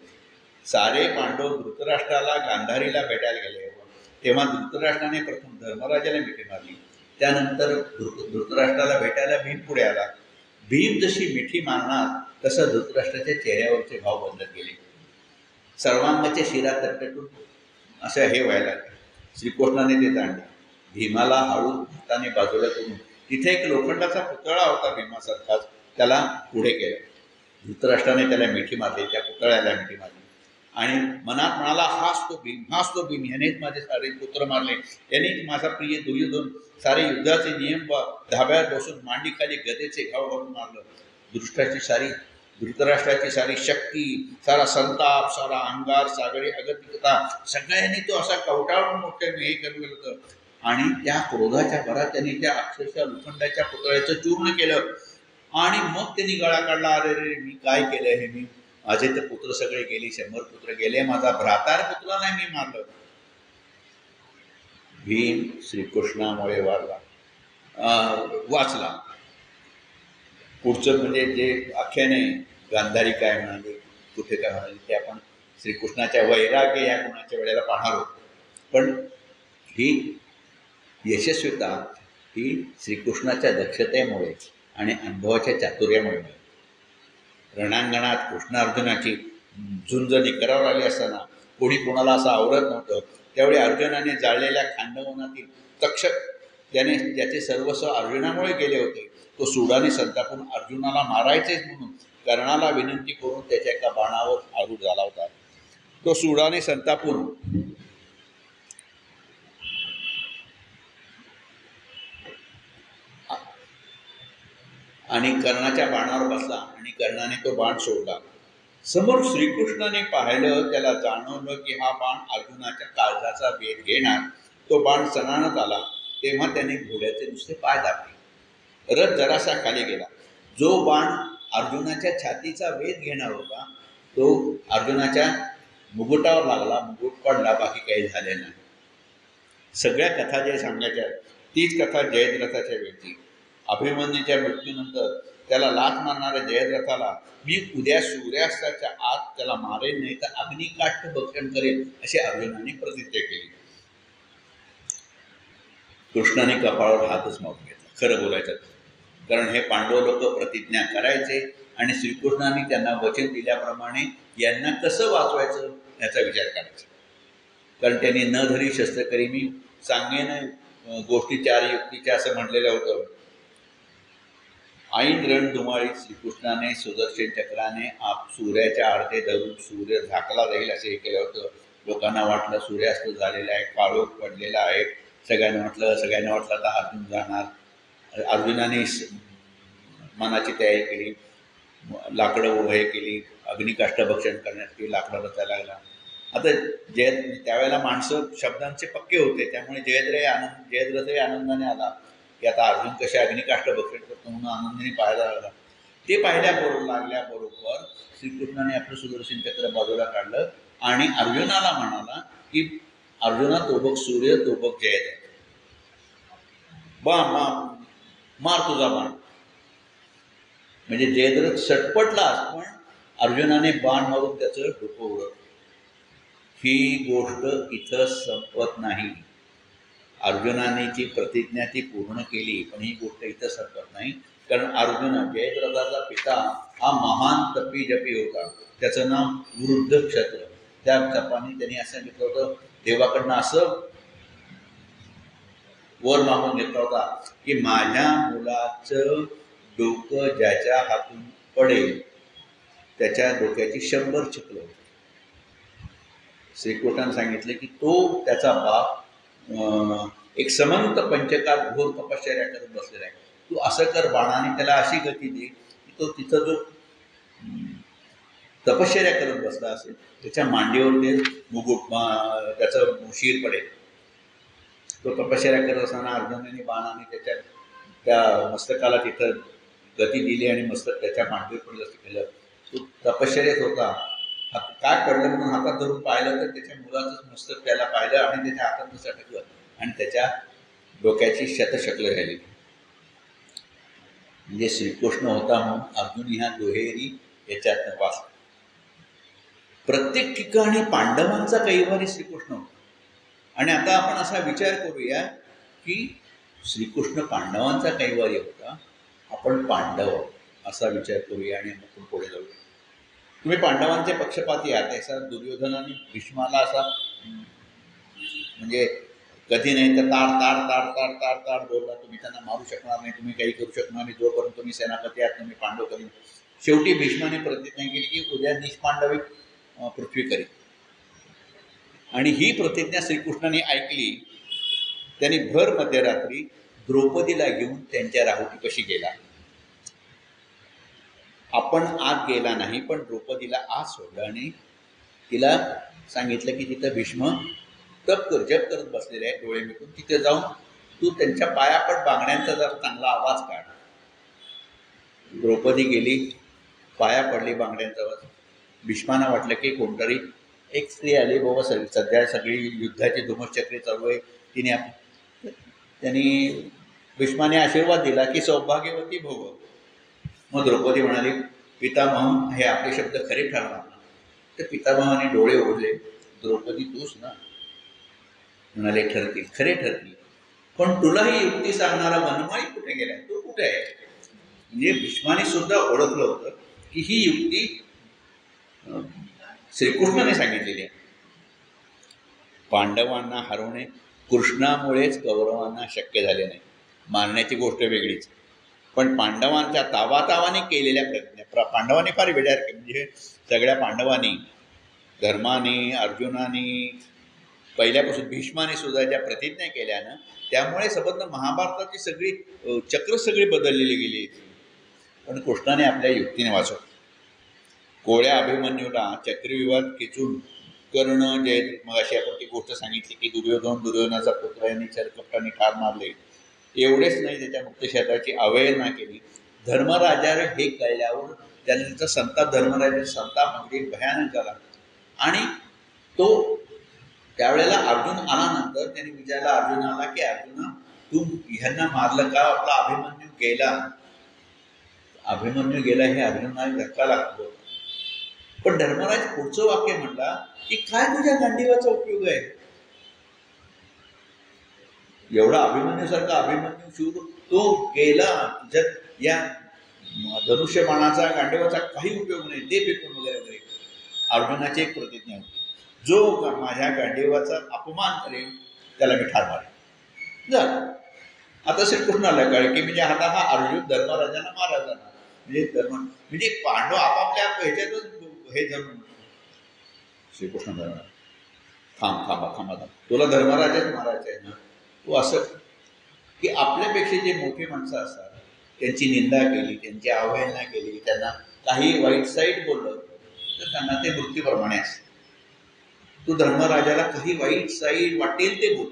सारे पांडव धृतराष्ट्राला गांधारीला भेटायला गेले. तेव्हा धृतराष्ट्राने प्रथम धर्मराजाला मिठी मारली. त्यानंतर धृतराष्ट्राला भेटायला भीम पुढे आला. भीम जशी मिठी मारणार तसं धृतराष्ट्राच्या चेहऱ्यावरचे भाव बदलत गेले. सर्वांगाच्या शिरा तटतटून असं हे व्हायला लागलं. श्रीकृष्णाने ते ताणले. भीमाला हळू हाताने बाजूला करून तिथे एक लोखंडाचा पुतळा होता भीमासारखाच, त्याला पुढे केलं. धृतराष्ट्राने त्याला मिठी मारली, त्या पुतळ्याला मिठी मारली आणि मनात म्हणाला, हाच तो भीम, हाच तो भीम, यानेच माझे सारे पुत्र मारले, यानेच माझा प्रिय दुर्योधन सारे युद्धाचे नियम धाब्यावर बसून मांडीखाली गदेचे घाव घालून मारलं. धृतराष्ट्राची सारी शक्ती, सारा संताप, सारा अंगार, सागरी अगतिकता सगळ्यांनी तो असा कवटाळून मोठ्या हे करून होतं. आणि त्या क्रोधाच्या भरात त्यांनी त्या अक्षरशः लोखंडाच्या पुतळ्याचं चूर्ण केलं. आणि मग त्यांनी गळा काढला, अरे रे मी काय केलं हे, मी माझे तर पुत्र सगळे गेले, 100 पुत्र गेले, माझा भ्रातार पुतळा नाही मी मारलं. भीम श्रीकृष्णामुळे वाचला. पुढचं म्हणजे जे आख्याने गांधारी काय म्हणाले, कुठे काय म्हणाले, ते आपण श्रीकृष्णाच्या वैराग्य या गुणाच्या वेळेला पाहणार आहोत. पण ही यशस्वीता ही श्रीकृष्णाच्या दक्षतेमुळे आणि अनुभवाच्या चातुर्यामुळे. रणांगणात कृष्ण अर्जुनाची झुंज निकरावर आली असताना कोणी कोणाला असं आवरत नव्हतं. त्यावेळी अर्जुनाने जाळलेल्या खांडवनातील तक्षक ज्याचे सर्वस्व अर्जुनामुळे गेले होते, तो सुडाने संतापून अर्जुनाला मारायचेच म्हणून कर्णाला विनंती करून त्याच्या एका बाणावर आरूढ झाला होता. तो सुडाने संतापून आणि कर्णाच्या बाणावर बसला आणि कर्णाने तो बाण सोडला. समोर श्रीकृष्णाने पाहिलं, त्याला जाणवलं की हा बाण अर्जुनाच्या काळजाचा वेध घेणार. तो बाण सणानत आला. तेव्हा त्याने घोड्याचे नुसते पाय दाबले. रथ जरासा खाली गेला. जो बाण अर्जुनाच्या छातीचा वेध घेणार होता तो अर्जुनाच्या मुकुटावर लागला. मुकुट पडला, बाकी काही झाले नाही. सगळ्या कथा जे सांगायच्या तीच कथा जयद्रथाच्या वेळची. अभिमन्यूच्या मृत्यूनंतर त्याला लाथ मारणाऱ्या जयद्रथाला मी उद्या सूर्यास्ताच्या आत त्याला मारेन, नाही तर अग्निकाष्ठ भक्षण करेन, अशी अर्जुनाने प्रतिज्ञा केली. कृष्णाने कपाळावर हातच मारून घेतला. खरं बोलायचं कारण हे पांडव लोक प्रतिज्ञा करायचे आणि श्रीकृष्णाने त्यांना वचन दिल्याप्रमाणे यांना कसं वाचवायचं याचा विचार करायचा. कारण त्यांनी न धरी शस्त्र करी मी सांगेन गोष्टी 4 युक्तीच्या असं म्हटलेलं होतं. ऐन रणधुमाळीत श्रीकृष्णाने सुदर्शन चक्राने सूर्याच्या आडते धरून सूर्य झाकला जाईल असे हे केलं होतं. लोकांना वाटलं सूर्यास्त झालेला आहे, काळोख पडलेला आहे. सगळ्यांना वाटलं आता अर्जुन जाणार. अर्जुनाने मनाची तयारी केली, लाकडं उभे केली, अग्निकाष्ठभक्षण करण्यासाठी लाकडं रचायला लागला. आता त्यावेळेला माणसं शब्दांचे पक्के होते, त्यामुळे जयद्रथही आनंदाने आला की आता अर्जुन कसे अग्निकाष्ठ भक्षण करतो म्हणून आनंदाने पाहायला लागला. ते लागल्याबरोबर श्रीकृष्णाने आपलं सुदर्शन चक्र बाजूला काढलं आणि अर्जुनाला म्हणाला की अर्जुना तो बघ सूर्य, तो बघ जयद्रथ, मार तुझा बाण. म्हणजे जयद्रथ सटपटलाच, पण अर्जुनाने बाण मारून त्याचं डोकं उडवलं. ही गोष्ट इथं संपत नाही. अर्जुनाने जी प्रतिज्ञा ती पूर्ण केली, पण ही गोष्ट इथं संपत नाही. कारण अर्जुन जयद्रथाचा पिता हा महान तपी जपी होता. त्याचं नाव वृद्ध क्षत्र. त्या जपाने त्यांनी असं सांगितलं होतं, देवाकडनं असं वर मागून घेतला होता की माझ्या मुलाचं डोकं ज्याच्या हातून पडेल त्याच्या डोक्याची 100 चक्र. श्रीकृष्णाने सांगितले की तो त्याचा बाप एक समंत पंचकात घोर तपश्चर्या करत बसलेला आहे. तू असं कर बाणाने त्याला अशी गती दे की तो तिथं जो तपश्चर्या करत बसला असेल, त्याच्या मांडीवर ते मुकुट त्याचं शिर पडेल. तो तपश्चर्या करत असताना अर्जुनाने बाणाने त्याच्या त्या मस्तकाला तिथं गती दिली आणि मस्तक त्याच्या मांडीवर पडलं असं केलं. तो तपश्चर्यात होता. काय पडलं म्हणून हातात धरून पाहिलं तर त्याच्या मुलाचंच मस्तक त्याला पाहिलं आणि त्याच्या हातात सटकलं आणि त्याच्या डोक्याची शतशकलं झाली. म्हणजे श्रीकृष्ण होता म्हणून अर्जुन ह्या दुहेरी याच्यात वास. प्रत्येक ठिकाणी पांडवांचा कैवारी श्रीकृष्ण होता. आणि आता आपण असा विचार करूया की श्रीकृष्ण पांडवांचा कैवारी होता, आपण पांडव असा विचार करूया आणि आपण पुढे जाऊया. तुम्ही पांडवांचे पक्षपाती आहात. असा दुर्योधनाने भीष्माला असा म्हणजे कधी नाही तर ताड ताड ताड ताड ताड ताड बोलला, तुम्ही त्यांना मारू शकणार नाही, तुम्ही काही करू शकणार नाही, जोपर्यंत तुम्ही सेनापती आहात तुम्ही पांडव करीन. शेवटी भीष्माने प्रतिज्ञा केली की उद्या निष्पांडवी पृथ्वी करीन. आणि ही प्रतिज्ञा श्रीकृष्णाने ऐकली. त्यांनी भर मध्यरात्री द्रौपदीला घेऊन त्यांच्या राहुटीपाशी गेला. आपण आत गेला नाही, पण द्रौपदीला आत सोडलं आणि तिला सांगितलं की तिथं भीष्म तप कर जप करत बसलेले आहे, डोळे मिटून तिथे जाऊन तू त्यांच्या पायापट बांगड्यांचा जर चांगला आवाज काढ. द्रौपदी गेली, पाया पडली बांगड्यांचा आवाज. भीष्मांना वाटलं की कोणतरी एक स्त्री आली बाबा, सध्या सगळी युद्धाची धुमश्चक्री चालू आहे, तिने त्यांनी भीष्माने आशीर्वाद दिला की सौभाग्यवती भव. मग द्रौपदी म्हणाली पितामह हे आपले शब्द खरे ठरणार ना. तर पितामहाने डोळे ओढले. द्रौपदी तूच ना. म्हणाले ठरतील, खरे ठरतील, पण तुला ही युक्ती सांगणारा वनमाळी कुठे गेला, तो कुठे आहे. म्हणजे भीष्माने सुद्धा ओळखलं होतं की ही युक्ती श्रीकृष्णाने सांगितलेली आहे. पांडवांना हरवणे कृष्णामुळेच कौरवांना शक्य झाले नाही. मारण्याची गोष्ट वेगळीच, पण पांडवांच्या तावातावाने केलेल्या प्रतिज्ञा, पांडवांनी फार विचार केला. म्हणजे सगळ्या पांडवांनी, धर्माने, अर्जुनाने, पहिल्यापासून भीष्माने सुद्धा ज्या प्रतिज्ञा केल्यानं त्यामुळे संबंध महाभारताची सगळी चक्र सगळी बदललेली गेली. पण कृष्णाने आपल्या युक्तीने वाचवलं. कोळ्या अभिमन्यूला चक्रीविवाद खेचून कर्ण जय, मग अशी आपण ती गोष्ट सांगितली की दुर्योधनाचा पुत्र यांनी चरकपटाने ठार मारले. एवढेच नाही, त्याच्या मुक्त क्षेत्राची अवहेलना केली. धर्मराजाला हे कळल्यावर त्याने त्याचा संताप, धर्मराजाचा संताप म्हणजे भयानक झाला. आणि तो त्यावेळेला अर्जुन आल्यानंतर त्याने विचारला अर्जुनाला की अर्जुना तू ह्यांना मारलं का, आपला अभिमन्यू गेला. अभिमन्यू गेला हे अर्जुनाला धक्का लागतो. पण धर्मराज पुढचं वाक्य म्हणला की काय तुझ्या गांडीवाचा उपयोग आहे. एवढा अभिमन्यूसारखा अभिमन्यू शूर तो गेला, जर या धनुष्यबाणाचा गांडीवाचा काही उपयोग नाही, ते फेकून वगैरे वगैरे. अर्जुनाची एक प्रतिज्ञा होती, जो माझ्या गांडीवाचा अपमान करेल त्याला मी ठार मारेन. झालं. आता श्रीकृष्णाला कळलं की म्हणजे आता हा अर्जुन धर्मराजांना मारला जाणार. म्हणजे पांडव आपापल्या ह्याच्यातच हे धरून श्रीकृष्ण धर्म थांबा तुला धर्मराजाच मारायचं आहे ना. तू असं की आपल्यापेक्षा जे मोठी माणसं असतात त्यांची निंदा केली, त्यांची अवहेलना केली, त्यांना काही वाईट साईट बोललं तर त्यांना ते मृत्यूप्रमाणे असतं. तू धर्मराजाला काही वाईट साईट वाटेल ते बोल.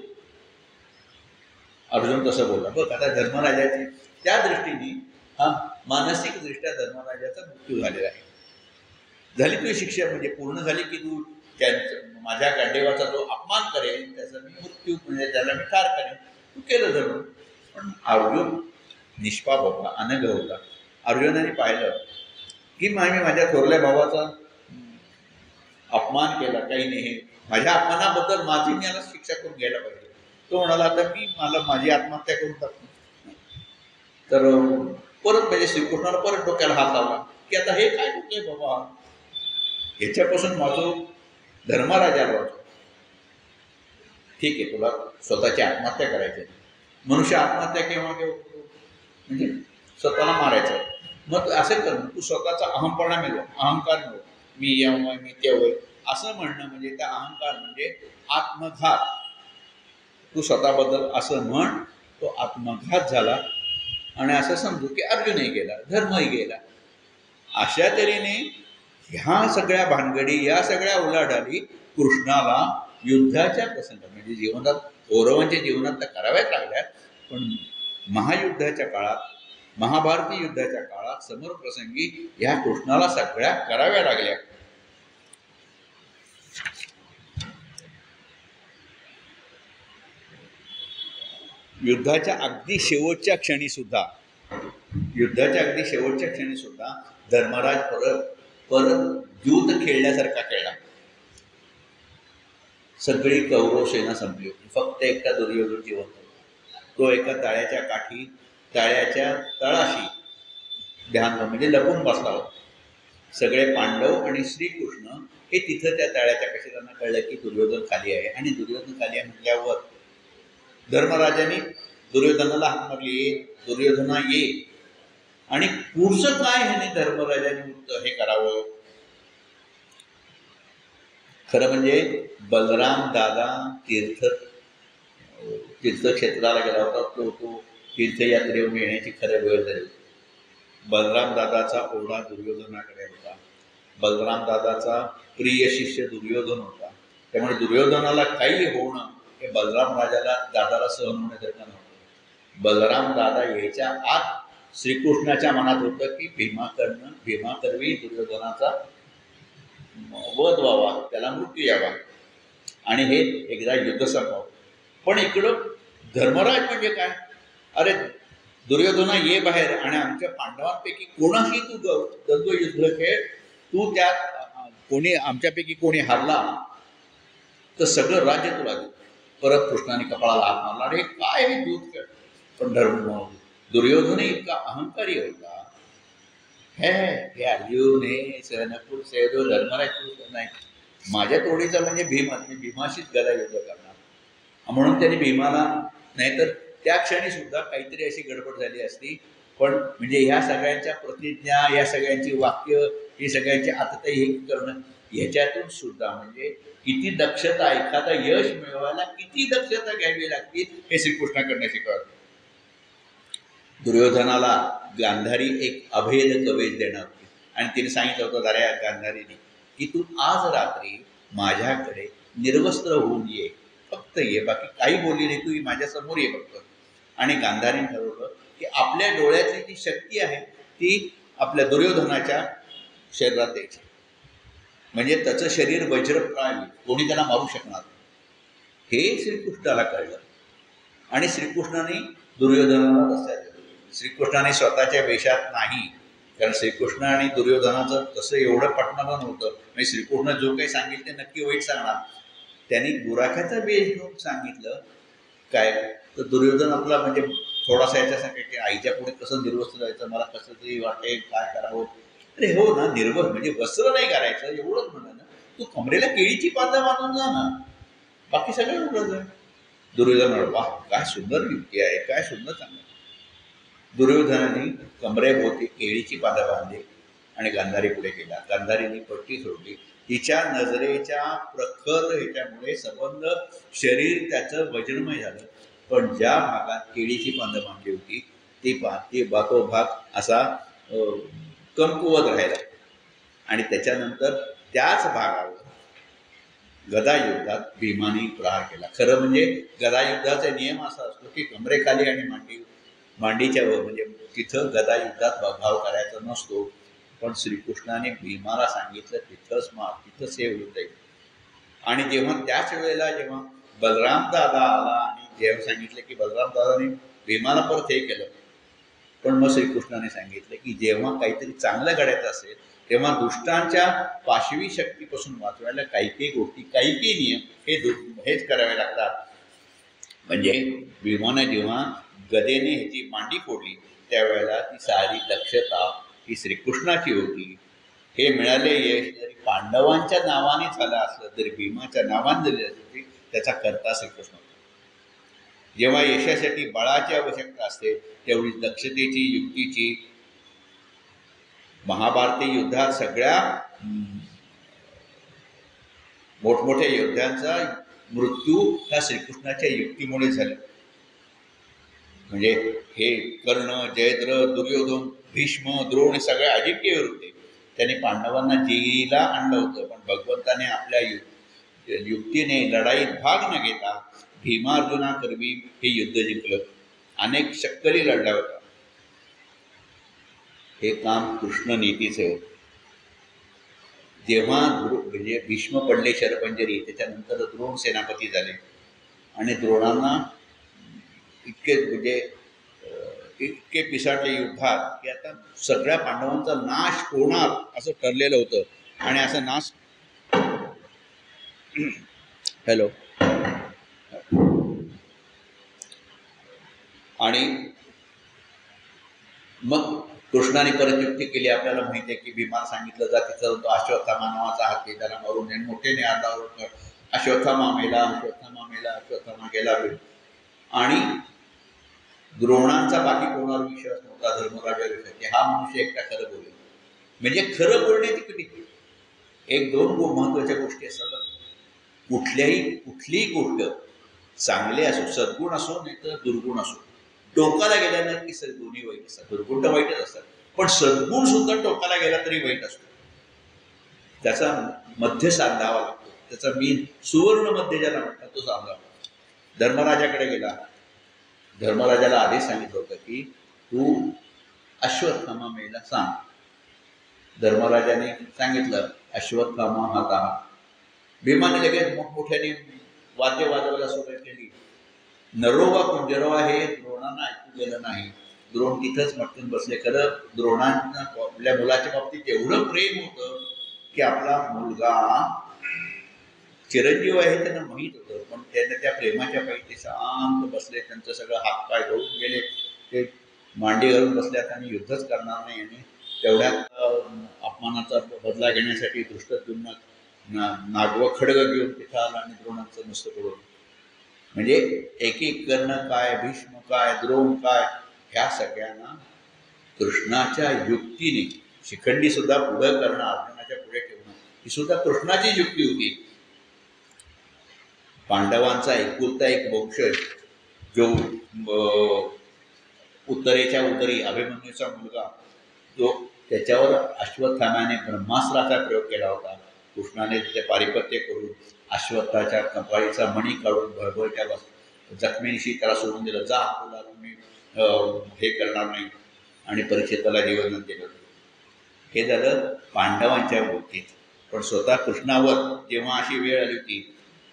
अर्जुन तसं बोलला. बघ आता धर्मराजाची त्या दृष्टीने हा मानसिकदृष्ट्या धर्मराजाचा मृत्यू झालेला आहे. झाली तुझी शिक्षा, म्हणजे पूर्ण झाली की तू माझ्या गांडीवाचा जो अपमान करेल त्याचा मी मृत्यू, म्हणजे त्याला मी ठार करेन. तू केलं जरूर. पण अर्जुन निष्पाप होता, अनघ होता. अर्जुनाने पाहिलं की माझ्या थोरल्या भावाचा अपमान केला, काही नाही, माझ्या अपमानाबद्दल माझी मी याला शिक्षा करून घ्यायला पाहिजे. तो म्हणाला आता मला माझी आत्महत्या करून टाकतो. तर परत म्हणजे श्रीकृष्णाला परत डोक्याला हात लावला की आता हे काय होतंय बाबा, ह्याच्यापासून माझं धर्मराजाला वाचव. ठीक आहे, तुला स्वतःची आत्महत्या करायची. मनुष्य आत्महत्या केव्हा म्हणजे स्वतःला मारायचं. मग असं कर, तू स्वतःचा अहंपणा मिळव, अहंकार मिळव, मी यावं मी तेवय असं म्हणणं म्हणजे त्या अहंकार म्हणजे आत्मघात. तू स्वतःबद्दल असं म्हण, तो आत्मघात झाला. आणि असं समजू की अर्जुनही गेला, धर्मही गेला. अशा तऱ्हेने ह्या सगळ्या भानगडी, या सगळ्या उलाढाली कृष्णाला युद्धाच्या प्रसंगात म्हणजे जीवनात, कौरवांच्या जीवनात तर कराव्याच लागल्या, पण महायुद्धाच्या काळात, महाभारती युद्धाच्या काळात समरप्रसंगी ह्या कृष्णाला सगळ्या कराव्या लागल्या. युद्धाच्या अगदी शेवटच्या क्षणी सुद्धा धर्मराज परत युद्ध खेळल्यासारखा खेळला. सगळी कौरव सेना संपली होती, फक्त एकटा दुर्योधन जिवंत होता. तो एका तळ्याच्या तळाशी ध्यान म्हणजे लपून बसला होता. सगळे पांडव आणि श्रीकृष्ण हे तिथं त्या तळ्याच्या कशी त्यांना कळलं की दुर्योधन खाली आहे, आणि दुर्योधन खाली आहे म्हटल्यावर धर्मराजाने दुर्योधनाला हाक मारली, ये दुर्योधना ये. आणि पुढचं काय ह्याने धर्मराजाने हे करावं, खरं म्हणजे बलराम दादा तीर्थक्षेत्राला गेला होता. तो तीर्थयात्रेहून येण्याची खरं वेळ झाली. बलराम दादाचा ओढा दुर्योधनाकडे होता. बलराम दादाचा प्रिय शिष्य दुर्योधन होता. त्यामुळे दुर्योधनाला काही होणं हे बलराम दादाला सहन होण्यासारखं नव्हतं. बलराम दादा यायच्या आत श्रीकृष्णाच्या मनात होतं की भीमाकरवी दुर्योधनाचा वध व्हावा, त्याला मृत्यू यावा आणि हे एकदा युद्ध संपावं. पण इकडं धर्मराज म्हणजे काय, अरे दुर्योधना ये बाहेर आणि आमच्या पांडवांपैकी कोणाशी तू द्वंद्व युद्ध खेळ, तू त्यात आमच्यापैकी कोणी हरला तर सगळं राज्य तुला देऊ. परत कृष्णाने कपाळाला हात मारला, अरे काय हे दूध खेळ. पण दुर्योधन इतका अहंकारी होता, हे अर्जुन हे सहनपूर सेदो धर्मराज नाही, माझ्या तोडीचा म्हणजे भीमाशीच गदा युद्ध करणार. म्हणून त्यांनी भीमाला, नाहीतर त्या क्षणी सुद्धा काहीतरी अशी गडबड झाली असती. पण म्हणजे ह्या सगळ्यांच्या प्रतिज्ञा, या सगळ्यांची वाक्य, ही सगळ्यांची आतताई हे करणं, ह्याच्यातून सुद्धा म्हणजे किती दक्षता, एखादा यश मिळवायला किती दक्षता घ्यावी लागते हे श्रीकृष्णाकडनं शिकवलं. दुर्योधनाला गांधारी एक अभेद कवच देणार होती आणि तिने सांगितलं होतं दाऱ्या गांधारीने की तू आज रात्री माझ्याकडे निर्वस्त्र होऊन ये, फक्त ये, बाकी काही बोलली नाही, तू माझ्यासमोर ये फक्त. आणि गांधारीने ठरवलं की आपल्या डोळ्यातली जी शक्ती आहे ती आपल्या दुर्योधनाच्या शरीरात द्यायची, म्हणजे त्याचं शरीर वज्रप्राय, कोणी त्याला मारू शकणार. हे श्रीकृष्णाला कळलं आणि श्रीकृष्णाने दुर्योधनाला रस्त्यात दिलं. श्रीकृष्णाने स्वतःच्या वेशात नाही, कारण श्रीकृष्ण आणि दुर्योधनाचं तसं एवढं पटणारं नव्हतं. म्हणजे श्रीकृष्ण जो काही सांगितलं ते नक्की वाईट सांगणार. त्यांनी गुराख्याचा वेश घेऊन सांगितलं काय, तर दुर्योधन आपला म्हणजे थोडासा याच्यासाठी की आईच्या पुढे कसं निर्वस्त्र जायचं, मला कसं तरी वाटेल, काय करावं. अरे हो ना, म्हणजे वस्त्र नाही करायचं एवढंच म्हणा ना, तू कमरेला केळीची पानं बांधून जा ना, बाकी सगळं उघडं जाय. दुर्योधन वा काय सुंदर युक्ती आहे, काय सुंदर सांगा. दुर्योधनाने कमरेभोवती केळीची पानं बांधली आणि गांधारी पुढे गेला. गांधारीने पट्टी सोडली. तिच्या नजरेच्या प्रखर ह्याच्यामुळे संबंध शरीर त्याचं वज्रमय झालं. पण ज्या भागात केळीची पानं बांधली होती तो भाग असा कमकुवत राहिला. आणि त्याच्यानंतर त्याच भागावर गदायुद्धात भीमाने प्रहार केला. खरं म्हणजे गदायुद्धाचा नियम असा असतो की कमरेखाली आणि मांडीच्या वर, म्हणजे तिथं गदायुद्धात भाव करायचा नसतो. पण श्रीकृष्णाने भीमाला सांगितलं तिथंच मार, तिथंच हे होत आहे. आणि जेव्हा त्याच वेळेला जेव्हा बलराम दादा आला आणि जेव्हा सांगितलं की बलराम दादाने भीमाला परत हे केलं, पण मग श्रीकृष्णाने सांगितलं की जेव्हा काहीतरी चांगलं घडायचं असेल तेव्हा दुष्टांच्या पाशवी शक्तीपासून वाचवायला काही काही गोष्टी, काही काही नियम हेच करावे लागतात. म्हणजे भीमाने जेव्हा गदेने ह्याची मांडी फोडली त्यावेळेला ती सारी दक्षता ही श्रीकृष्णाची होती. हे मिळाले यश जरी पांडवांच्या नावाने झालं असलं तरी भीमाच्या नावाने झाले असले त्याचा करता श्रीकृष्ण होता. जेव्हा यशासाठी बळाची आवश्यकता असते तेवढी दक्षतेची, युक्तीची. महाभारती युद्धात सगळ्या मोठमोठ्या योद्ध्यांचा मृत्यू ह्या श्रीकृष्णाच्या युक्तीमुळे झाला. म्हणजे हे कर्ण, जयद्रथ, दुर्योधन, भीष्म, द्रोण हे सगळे अजिंक्य होते. त्याने पांडवांना जिला आणलं होतं, पण भगवंताने आपल्या युक्तीने लढाईत भाग न घेता भीमार्जुनाकरवी हे युद्ध जिंकलं. अनेक शक्कली लढल्या होत्या. हे काम कृष्ण नीतीचे होते. जेव्हा म्हणजे भीष्म पडले शरपंजरी, त्याच्यानंतर द्रोण सेनापती झाले आणि द्रोणांना इतके म्हणजे इतके पिसाटले युद्धात की आता सगळ्या पांडवांचा नाश होणार असं ठरलेलं होतं. आणि असं नाश हॅलो आणि मग कृष्णाने परत युक्ती केली. आपल्याला माहिती आहे की भीमाला सांगितलं जातीचा तो अश्वत्थामा नावाचा हाती त्याला मारून नेन मोठेने आधार अश्वत्थामा मेला, अश्वत्थामा मेला, अश्वत्थामा गेला. आणि द्रोणांचा बाकी कोणावर विश्वास नव्हता, धर्मराजाविषयी की हा मनुष्य एकटा खरं बोलेल. म्हणजे खरं बोलण्याची किती एक दोन महत्वाच्या गोष्टी असतात. कुठलीही गोष्ट चांगली असो, सद्गुण असो नाही तर दुर्गुण असो, टोकाला गेल्यानं की दोन्ही वाईट असतात. दुर्गुण तर वाईटच असतात, पण सद्गुण सुद्धा टोकाला गेला तरी वाईट असतो. त्याचा मध्य साधावा लागतो. त्याचा मीन सुवर्ण मध्य ज्याला म्हणतात तो साधावा. धर्मराजाकडे गेला. धर्मराजाला आधीच सांगितलं होतं की तू अश्वत्थामा मेला सांग. धर्मराजाने सांगितलं अश्वत्थामा हा. भीमाने लगेच मोठमोठ्याने वाद्य वाजवायला सुरुवात केली. नरोवा कुंजरोवा हे द्रोणांना ऐकू गेलं नाही. द्रोण तिथंच मटकून बसले. खरं द्रोणांना आपल्या मुलाच्या बाबतीत एवढं प्रेम होतं की आपला मुलगा चिरंजीव आहे त्यांना माहीत होतं, पण त्यांना त्या प्रेमाच्या पायी ते शांत बसले. त्यांचं सगळं हातपाय धरून गेले. ते मांडी घालून बसल्यात आणि युद्धच करणार नाही. आणि तेवढ्यात अपमानाचा बदला घेण्यासाठी धृष्टद्युम्न नागवं खडग घेऊन तिथं आला आणि द्रोणांचं मस्तक उडवलं. म्हणजे एक करणं काय, भीष्म काय, द्रोण काय, ह्या सगळ्यांना कृष्णाच्या युक्तीने शिखंडी सुद्धा पुढं करणं, अर्जुनाच्या पुढे ठेवणं ही सुद्धा कृष्णाची युक्ती होती. पांडवांचा एकुलता एक वंशज जो उत्तरेच्या उत्तरी अभिमन्यूचा मुलगा, जो त्याच्यावर अश्वत्थाम्याने ब्रह्मास्त्राचा प्रयोग केला होता. कृष्णाने तिथे पारिपत्य करून अश्वत्थाच्या कपाळीचा मणी काढून भरभरच्या जखमींशी त्याला सोडून दिलं. जा, तुला मी हे करणार नाही. आणि परीक्षिताला जीवन दिलं. हे झालं पांडवांच्या बाबतीत. पण स्वतः कृष्णावर जेव्हा अशी वेळ आली होती,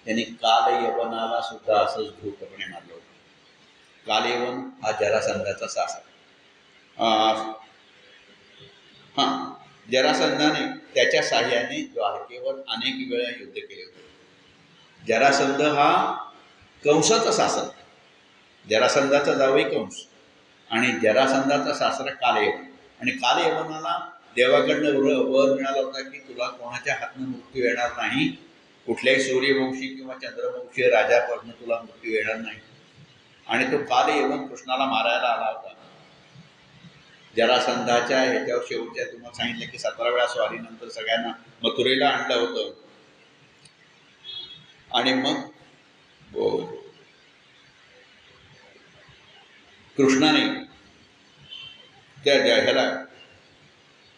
त्यांनी काल यवनाला सुद्धा असंच धूर्तपणे मारलं होतं. कालयवन हा जरासंधाचा सासरा. जरासंधाने त्याच्या साह्याने द्वारकेवर अनेक वेळा युद्ध केले होते. जरासंध हा कंसाचा सासरा. जरासंधाचा जावई कंस आणि जरासंधाचा सासरा कालयवन. आणि कालयवनाला देवाकडनं वर मिळाला होता की तुला कोणाच्या हातनं मृत्यू येणार नाही, कुठल्याही सूर्यवंशी किंवा चंद्रवंशी राजाकडनं तुला मृत्यू येणार नाही. आणि तो कालयवन कृष्णाला मारायला आला होता. जरासंधाच्या ह्याच्यावर शेवटच्या तुम्हाला सांगितलं की 17 वेळा स्वारीनंतर सगळ्यांना मथुरेला आणलं होतं. आणि मग कृष्णाने त्या ह्याला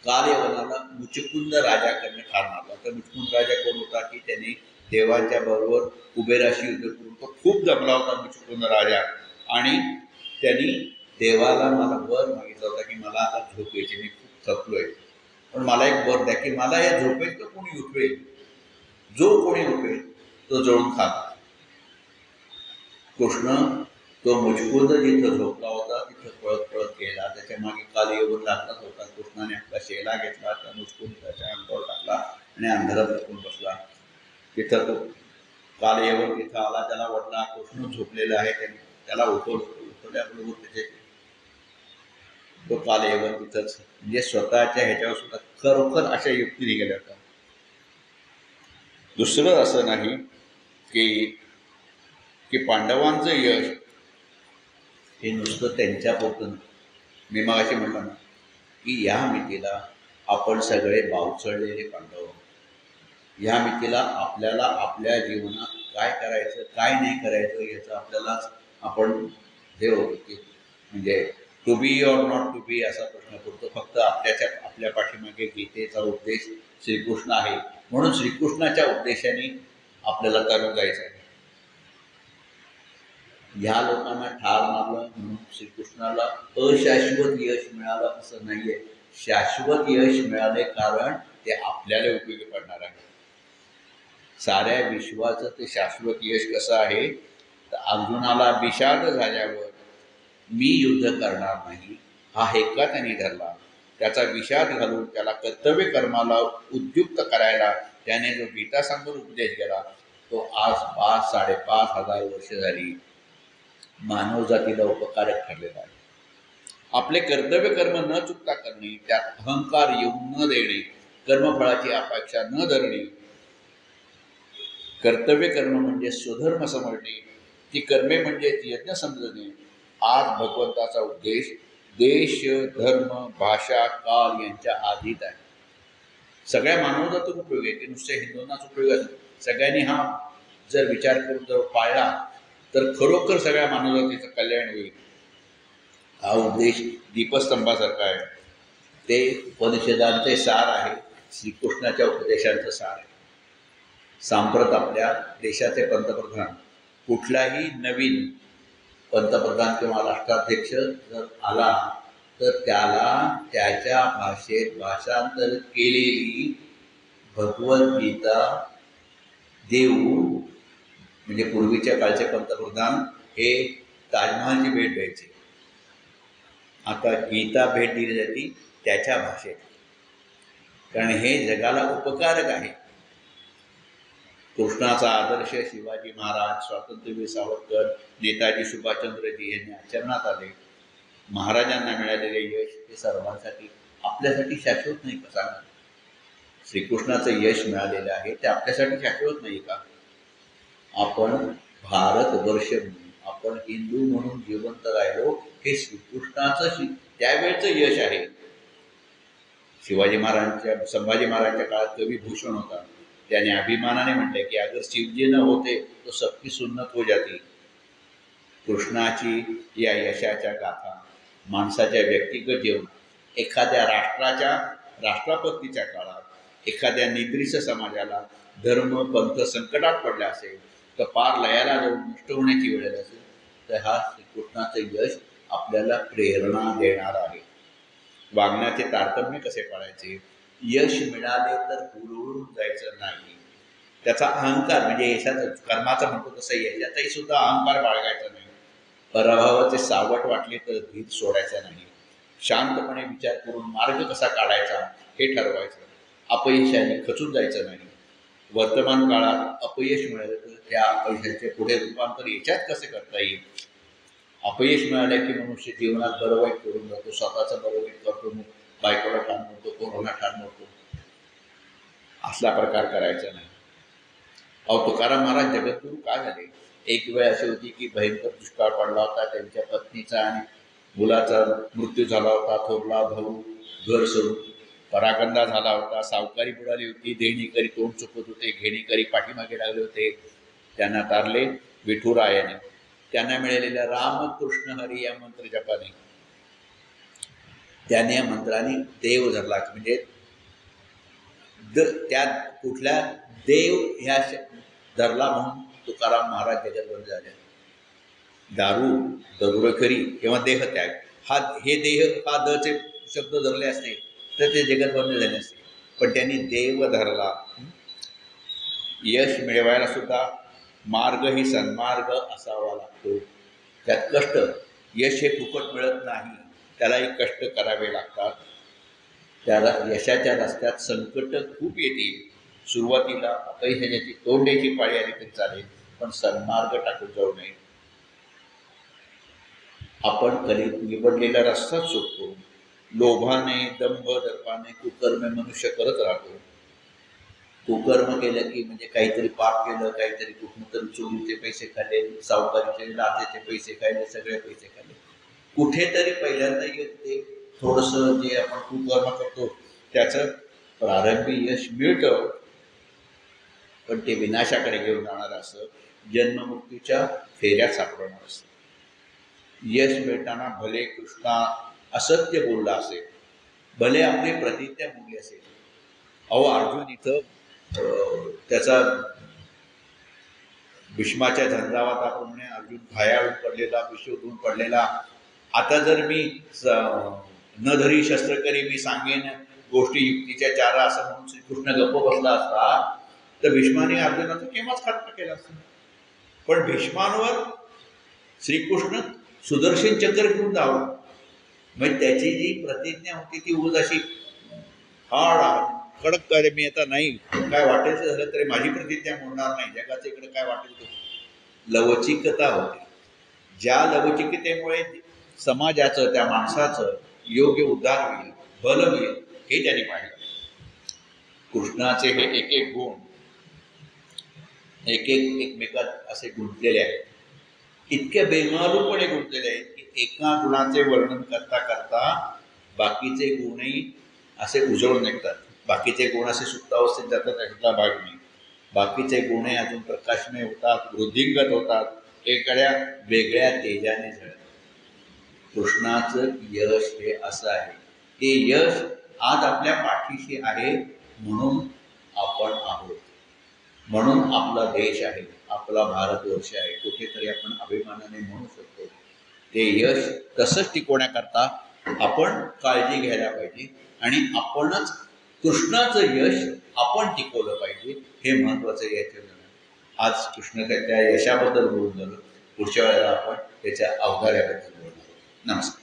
कालयवनाला मुचकुंद राजाकडनं ठार मारला. तर मुचकुंद राजा कोण होता की त्यांनी देवांच्या बरोबर कुबेराशी युद्ध करून तो खूप जमला होता मुचकुंद राजा. आणि त्यांनी देवाला मला वर मागितला होता की मला आता झोप यायची, मी खूप थकलोय, पण मला एक वर द्या की मला या झोपेत तो कोणी उठवेल, जो कोणी उठवेल तो जळून खात. कृष्ण तो मुचकुंद जिथं झोपला होता तिथं पळत पळत गेला. त्याच्या मागे कालयवन लागलाच होता. कृष्णाने आपला शेला घेतला, त्या मुचकुंदाच्या अंगावर टाकला आणि अंधारात लपून बसला. तिथं तो कालयवन तिथं आला, त्याला वाटला कृष्ण झोपलेला आहे, त्याला उठवल्याबरोबर त्याचे तो कालयवन तिथंच म्हणजे स्वतःच्या ह्याच्यावर सुद्धा खरोखर अशा युक्तीने गेल्या होत्या. दुसरं असं नाही की पांडवांचं यश हे नुसतं त्यांच्यापुरतं. मी मगाशी म्हटलं ना की या मितीला आपण सगळे बावचळलेले पांडव. या मितीला आपल्याला आपल्या जीवनात काय करायचं काय नाही करायचं याचं आपल्यालाच आपण हे होतं की म्हणजे to be or not to be असा प्रश्न पडतो. फक्त आपल्या पाठीमागे गीतेचा उद्देश श्रीकृष्ण आहे, म्हणून श्रीकृष्णाच्या उद्देशाने आपल्याला तरुण जायचं आहे. ह्या लोकांना ठार मारलं म्हणून श्रीकृष्णाला अशाश्वत यश मिळालं असं नाहीये. शाश्वत यश मिळाले कारण ते आपल्याला उपयोगी पडणार आहे. साऱ्या विश्वाचं ते शाश्वत यश कसं आहे, तर अर्जुनाला विषाद झाल्यावर मी युद्ध करणार नाही हा हेका त्यांनी धरला. त्याचा विषाद घालून त्याला कर्तव्य कर्माला उद्युक्त करायला त्याने जो गीतासांगून उपदेश केला तो आज 5,500 वर्ष झाली मानवजातीला उपकारक ठरलेला आहे. आपले कर्तव्य कर्म न चुकता करणे, त्यात अहंकार येऊन न देणे, कर्मफळाची अपेक्षा न धरणे, कर्तव्य कर्म म्हणजे स्वधर्म समजणे, ती कर्मे म्हणजे यज्ञ समजणे. आज भगवंताचा उद्देश देश, धर्म, भाषा, काल यांच्या आधीत आहे. सगळ्या मानवजातीत उपयोग आहे, ते नुसत्या हिंदूंनाच उपयोग आहे. सगळ्यांनी हा जर विचार करून जर पाळला तर खरोखर सगळ्या मानवजातीचं कल्याण होईल. हा उद्देश दीपस्तंभासारखा आहे. ते उपनिषदांचे सार आहे, श्रीकृष्णाच्या उपदेशांचं सार आहे. सांप्रत आपल्या देशाचे पंतप्रधान, कुठलाही नवीन पंतप्रधान किंवा राष्ट्राध्यक्ष जर आला तर त्याला त्याच्या भाषेत भाषांतर केलेली भगवद्गीता देऊन, म्हणजे पूर्वीच्या काळचे पंतप्रधान हे ताजमहालची भेट द्यायचे, आता गीता भेट दिली जाते त्याच्या भाषेत, कारण हे जगाला उपकारक आहे. कृष्णाचा आदर्श शिवाजी महाराज, स्वातंत्र्यवीर सावरकर, नेताजी सुभाषचंद्रजी यांनी आचरणात आले. महाराजांना मिळालेले यश हे सर्वांसाठी, आपल्यासाठी शाश्वत नाही का सांगा? श्रीकृष्णाचं यश मिळालेलं आहे ते आपल्यासाठी शाश्वत नाही का? आपण भारतवर्ष म्हणून, आपण हिंदू म्हणून जिवंत राहिलो हे श्रीकृष्णाचं त्यावेळचं यश आहे. संभाजी महाराजांच्या काळात कवी भूषण होता, त्याने अभिमानाने म्हटले की अगर शिवजी न होते तो सबकी सुन्नत हो जाती. कृष्णाची या यशाच्या गाथा माणसाच्या व्यक्तिगत जीवनात, एखाद्या राष्ट्रपतीच्या काळात एखाद्या निद्रिस समाजाला धर्म पंथ संकटात पडला असेल तर पार लयाला जाऊन नष्ट होण्याची वेळ असेल तर हा श्रीकृष्णाचं यश आपल्याला प्रेरणा देणार आहे. वागण्याचे तारतम्य कसे पाळायचे, यश मिळाले तर हुरळून जायचं नाही. त्याचा अहंकार म्हणजे यशाचं कर्माचं म्हणतो तसं यशाचाही सुद्धा अहंकार बाळगायचा नाही. पराभवाचे सावट वाटले तर धीर सोडायचा नाही. शांतपणे विचार करून मार्ग कसा काढायचा हे ठरवायचं. अपयशाने खचून जायचं नाही. वर्तमान काळात अपयश मिळालं तर त्या अपयशाचे पुढे रूपांतर याच्यात कसे करता येईल. अपयश मिळालं की मनुष्य जीवनात बरं वाईट करून जातो, स्वतःचं बरं वाईट करतो, बायकोला ठाण मोडतो, कोरोना ठाण मोडतो. असला प्रकार करायचा नाही. तुकाराम महाराज जगद्गुरू का झाले? एक वेळ अशी होती की भयंकर दुष्काळ पडला होता, त्यांच्या पत्नीचा आणि मुलाचा मृत्यू झाला होता. थोरला भाऊ घर सोडून परागंदा झाला होता. सावकारी बुडाली होती. देणेकरी तोंड चुकत होते, घेणेकरी पाठीमागे लागले होते. त्यांना तारले विठुरायाने. त्यांना मिळालेल्या रामकृष्ण हरी या मंत्र जपाने त्याने या मंत्राने देव धरला, म्हणजे त्या कुठल्या देव ह्या धरला म्हणून तुकाराम महाराज जगद्वंद झाले. दारू, दरुरखरी किंवा देहत्याग हे देह हा दचे शब्द धरले असते तर ते जगद्वंद झाले असते, पण त्यांनी देव धरला. यश मिळवायला सुद्धा मार्ग ही सन्मार्ग असावा लागतो. त्यात कष्ट, यश हे फुकट मिळत नाही, त्यालाही कष्ट करावे लागतात. त्याला यशाच्या रस्त्यात संकट खूप येतील. सुरुवातीला अपयशाची तोंड द्यायची पाळी आली तरी चालेल, पण सन्मार्ग टाकून जाऊ नये. आपण निवडलेला रस्ताच सुटतो. लोभाने, दंभ, दर्पाने कुकर्म मनुष्य करत राहतो. कुकर्म केलं की म्हणजे काहीतरी पाप केलं, काहीतरी कुठून तरी चोरीचे पैसे खाल्ले, सावकारीचे लाचेचे पैसे खाल्ले, सगळे पैसे खाल्ले. कुठेतरी पहिल्यांदा ते थोडंसं जे आपण कुकर्म करतो त्याचं प्रारंभी यश मिळतं, पण ते विनाशाकडे घेऊन जाणार असं, जन्ममृत्यूच्या फेऱ्यात सापडणार असतं. यश मिळताना भले कृष्णा असत्य बोलला असेल, भले आपली प्रतिज्ञा मोडली असेल. अहो अर्जुन इथं त्याचा भीष्माच्या झंझावाताप्रमाणे अर्जुन घायाळून पडलेला, विषोधून पडलेला. आता जर मी न धरी शस्त्र करी मी सांगेन गोष्टी युक्तीच्या चारा असं म्हणून श्रीकृष्ण गप्प बसला असता तर भीष्माने अर्जुनाचा केव्हाच खात्मा केला असता. पण भीष्मांवर श्रीकृष्ण सुदर्शन चक्र घेऊन धावला. म्हणजे त्याची जी प्रतिज्ञा होती ती उगाच अशी हाड कडक काय मी आता नाही काय वाटायचं झालं तरी माझी प्रतिज्ञा मोडणार नाही, जगाचं इकडे काय वाटेल ते. लवचिकता होती. ज्या लवचिकतेमुळे समाजाचं त्या माणसाचं योग्य उद्धार होईल, बल होईल, हे त्याने पाहिलं. कृष्णाचे हे एक एक गुण एक एक एकमेकात असे गुंतलेले आहेत, इतके बेमालूपणे गुंतलेले आहेत की एका गुणाचे वर्णन करता करता बाकीचे गुणही असे उजळून निघतात. बाकीचे गुण असे सुप्तावस्थेत जातात, यातला भाग नाही. बाकीचे गुणही अजून प्रकाशमय होतात, वृद्धिंगत होतात, एखाद्या वेगळ्या तेजाने झळतात. कृष्णाचं यश हे असं आहे. ते यश आज आपल्या पाठीशी आहे म्हणून आपण आहोत, म्हणून आपला देश आहे, आपला भारतवर्ष आहे, कुठेतरी आपण अभिमानाने म्हणू शकतो. ते यश तसंच टिकवण्याकरता आपण काळजी घ्यायला पाहिजे आणि आपणच कृष्णाचं यश आपण टिकवलं पाहिजे, हे महत्त्वाचं याच्या. आज कृष्ण त्याच्या यशाबद्दल बोलून झालं, पुढच्या वेळेला आपण त्याच्या अवतार्याबद्दल बोलणार. नमस्कार.